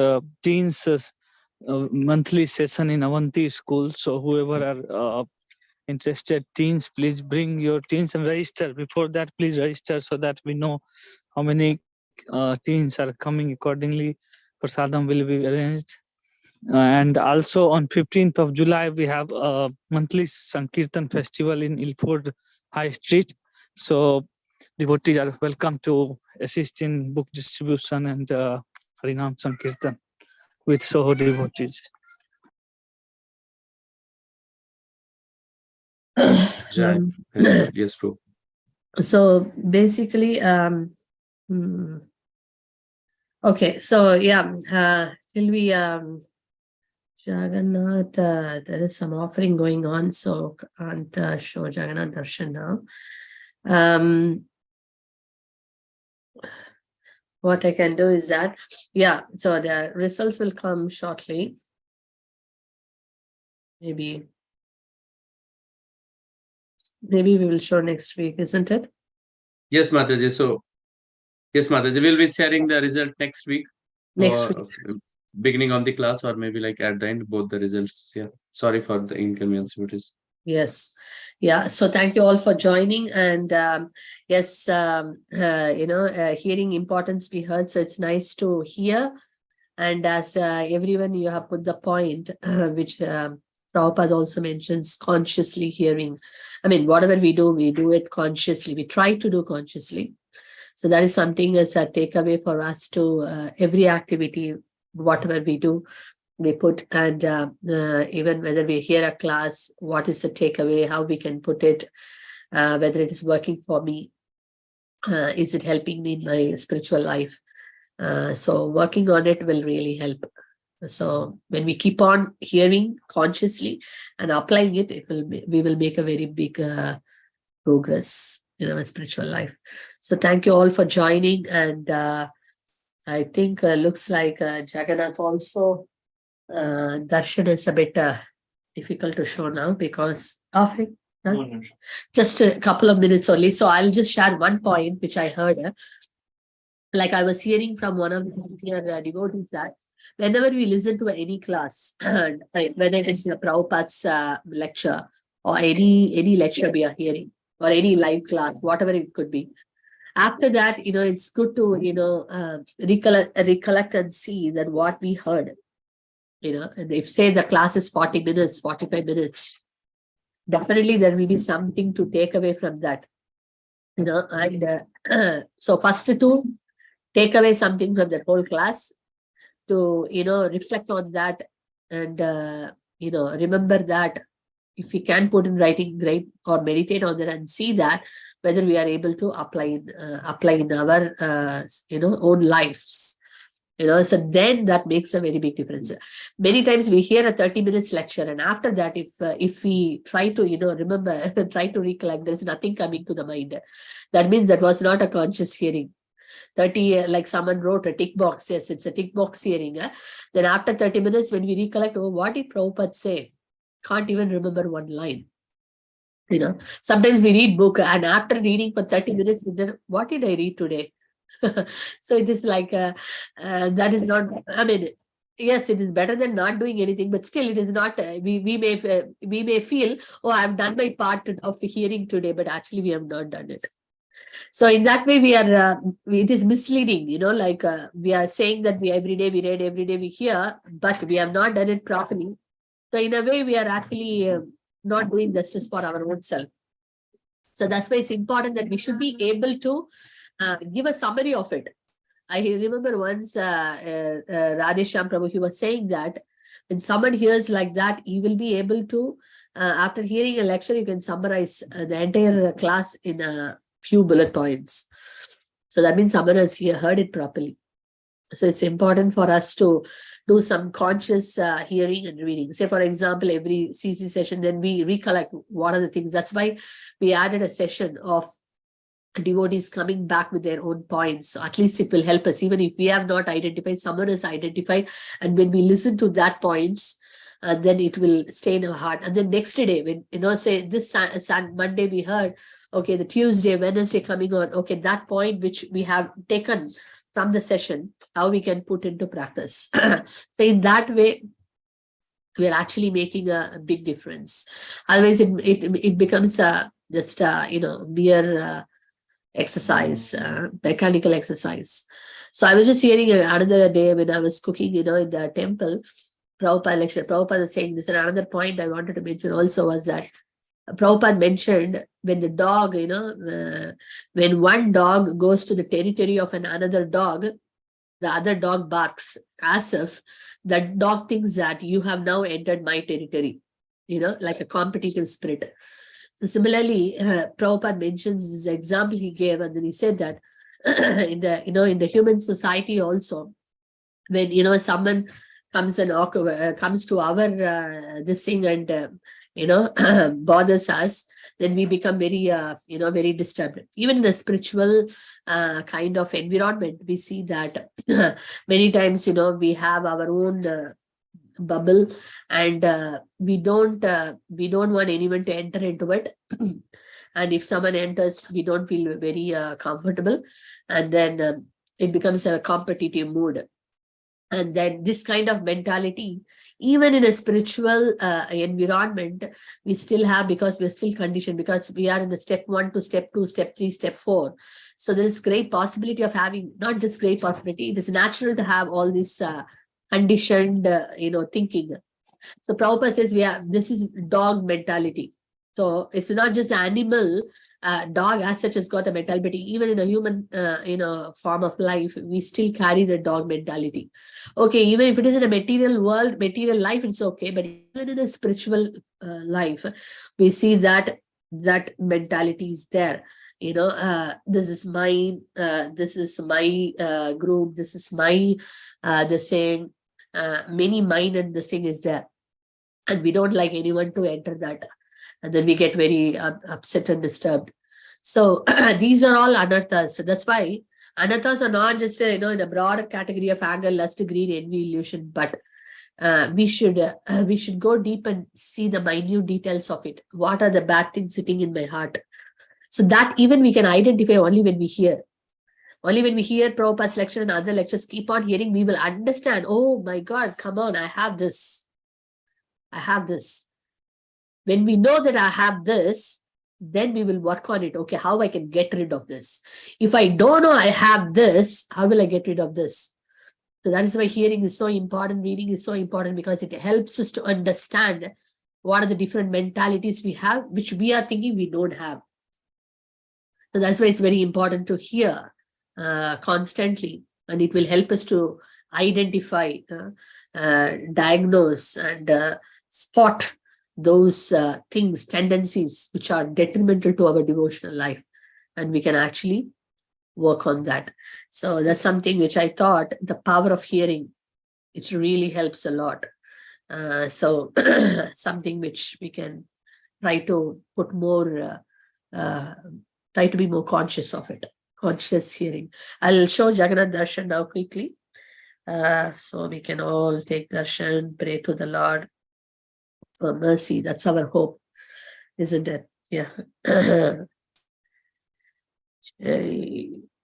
teens monthly session in Avanti School. So whoever are interested teens, please bring your teens and register. Before that, please register so that we know how many teens are coming. Accordingly, prasadam will be arranged. And also on 15th of July, we have a monthly Sankirtan festival in Ilford High Street. So devotees are welcome to assist in book distribution and Harinam Sankirtan with Soho devotees. Yes, bro. So basically, okay, so yeah, till we Jagannath, there is some offering going on, so can't show Jagannath Darshan now. What I can do is that, yeah, so the results will come shortly. Maybe we will show next week, isn't it? Yes, Mataji. So, yes, Mataji, we'll be sharing the result next week. Next week. Beginning of the class, or maybe like at the end, both the results. Yeah. Sorry for the inconvenience, but is. Yes. Yeah. So thank you all for joining. And yes, hearing importance we heard. So it's nice to hear. And as everyone, you have put the point, which Prabhupada also mentions, consciously hearing. I mean, whatever we do it consciously. We try to do consciously. So that is something as a takeaway for us to every activity, whatever we do, we put, and even whether we hear a class, what is the takeaway, how we can put it, whether it is working for me, is it helping me in my spiritual life? So working on it will really help. So when we keep on hearing consciously and applying it, we will make a very big progress in our spiritual life. So thank you all for joining, and I think looks like Jagannath also. Darshan is a bit difficult to show now because of it. Just a couple of minutes only. So I'll just share one point which I heard. Like I was hearing from one of the dear devotees that whenever we listen to any class, whether it is Prabhupada's lecture or any lecture we are hearing or any live class, whatever it could be, after that, it's good to, recollect and see that what we heard. And if say the class is 40 minutes, 45 minutes, definitely there will be something to take away from that. And so first to take away something from that whole class, to reflect on that, and remember that if we can put in writing, great, or meditate on that and see that whether we are able to apply in our own lives. So then that makes a very big difference. Many times we hear a 30 minutes lecture, and after that, if we try to remember, try to recollect, there's nothing coming to the mind. That means that was not a conscious hearing. 30, like someone wrote a tick box. Yes, it's a tick box hearing. Then after 30 minutes, when we recollect, oh, what did Prabhupada say? Can't even remember one line. Sometimes we read book, and after reading for 30 minutes, what did I read today? So it is like that is not, I mean, yes, it is better than not doing anything, but still it is not, we may feel, oh, I've done my part of hearing today, but actually we have not done it. So in that way, we are, it is misleading, like we are saying that every day we read, every day we hear, but we have not done it properly. So in a way, we are actually not doing justice for our own self. So that's why it's important that we should be able to give a summary of it. I remember once Radhesham Prabhu, he was saying that when someone hears like that, he will be able to, after hearing a lecture, you can summarize the entire class in a few bullet points. So that means someone has heard it properly. So it's important for us to do some conscious hearing and reading. Say, for example, every CC session, then we recollect what are the things. That's why we added a session of devotees coming back with their own points. So at least it will help us, even if we have not identified, someone has identified, and when we listen to that points, then it will stay in our heart. And then next day, when say this Monday we heard, okay, the Tuesday, Wednesday coming on, okay, that point which we have taken from the session, how we can put into practice. So in that way, we are actually making a big difference. Otherwise, it becomes just mere exercise, mechanical exercise. So I was just hearing another day when I was cooking, in the temple, Prabhupada lecture. Prabhupada was saying this, and another point I wanted to mention also was that Prabhupada mentioned when the dog, when one dog goes to the territory of another dog, the other dog barks as if that dog thinks that you have now entered my territory, like a competitive spirit. So similarly, Prabhupada mentions this example he gave, and then he said that in the human society also, when someone comes and comes to our this thing and bothers us, then we become very very disturbed. Even in a spiritual kind of environment, we see that many times we have our own bubble, and we don't want anyone to enter into it. And if someone enters, we don't feel very comfortable, and then it becomes a competitive mood. And then this kind of mentality, even in a spiritual environment, we still have, because we're still conditioned, because we are in the step 1 to step 2, step 3, step 4. So there is great possibility of having, not just great possibility, it is natural to have all this conditioned thinking. So Prabhupada says this is dog mentality. So it's not just animal Dog as such has got a mentality, but even in a human, form of life, we still carry the dog mentality. Okay, even if it is in a material world, material life, it's okay. But even in a spiritual life, we see that mentality is there. This is mine, this is my group, this is my the saying, many mine, and this thing is there. And we don't like anyone to enter that. And then we get very upset and disturbed. So these are all anarthas. So that's why anarthas are not just, in a broader category of anger, lust, greed, envy, illusion, but we should go deep and see the minute details of it. What are the bad things sitting in my heart? So that even we can identify only when we hear. Only when we hear Prabhupada's lecture and other lectures, keep on hearing, we will understand, oh my God, come on, I have this. I have this. When we know that I have this, then we will work on it. Okay, how I can get rid of this? If I don't know I have this, how will I get rid of this? So that is why hearing is so important, reading is so important, because it helps us to understand what are the different mentalities we have, which we are thinking we don't have. So that's why it's very important to hear constantly, and it will help us to identify, diagnose, and spot those things, tendencies which are detrimental to our devotional life, and we can actually work on that. So that's something which I thought, the power of hearing, it really helps a lot. So something which we can try to put more, try to be more conscious of it, conscious hearing. I'll show Jagannath Darshan now quickly. So we can all take darshan, pray to the Lord for mercy. That's our hope, isn't it? Yeah.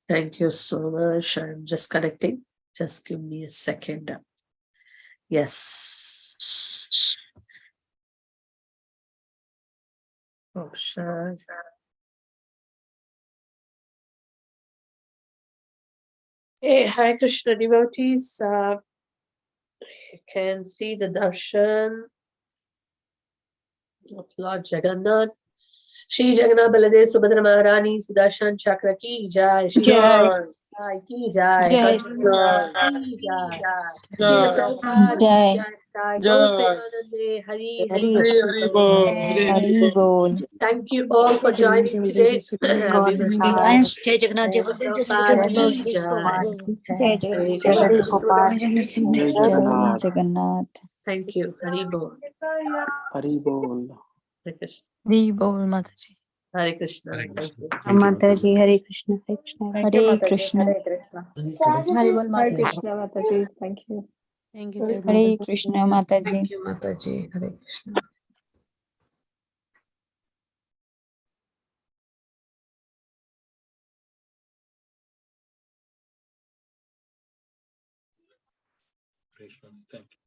Thank you so much. I'm just connecting. Just give me a second. Yes. Oh, sure. Hey, Hare Krishna devotees. You can see the darshan of Lord Jagannath. Shri Jagannath Baladev Subhadra Maharani Sudarshan Chakra ki jai. Shri Jagannath ki jai. Jai. Kanchana ki jai. Shri Jai. Prabhupada ki Jai. jai. Jai. Gaur Premanande Hari Hari Hari Bol. Hari Bol. Thank you all for joining today. We will see you. Jai Jagannath Jai Baladev Jai Prabhupada Subhadra ki jai. Jai Jai Jai Jagannath. Jagannath. Thank you. Hari Bol. Hari Bol. Hare Krishna. Hari Bol, Mataji. Hare Krishna. Hare Thank Krishna. you. Thank you, Mataji Mataji. Hare Krishna Hare Krishna Thank you, Hare Mataji. Krishna Hare Krishna. Hari Bol Hare Mataji Krishna, Mataji. Thank you. Thank you, Jai Hare Mataji. Krishna Mataji. Thank you, Mataji. Hare Krishna. Krishna. Thank you.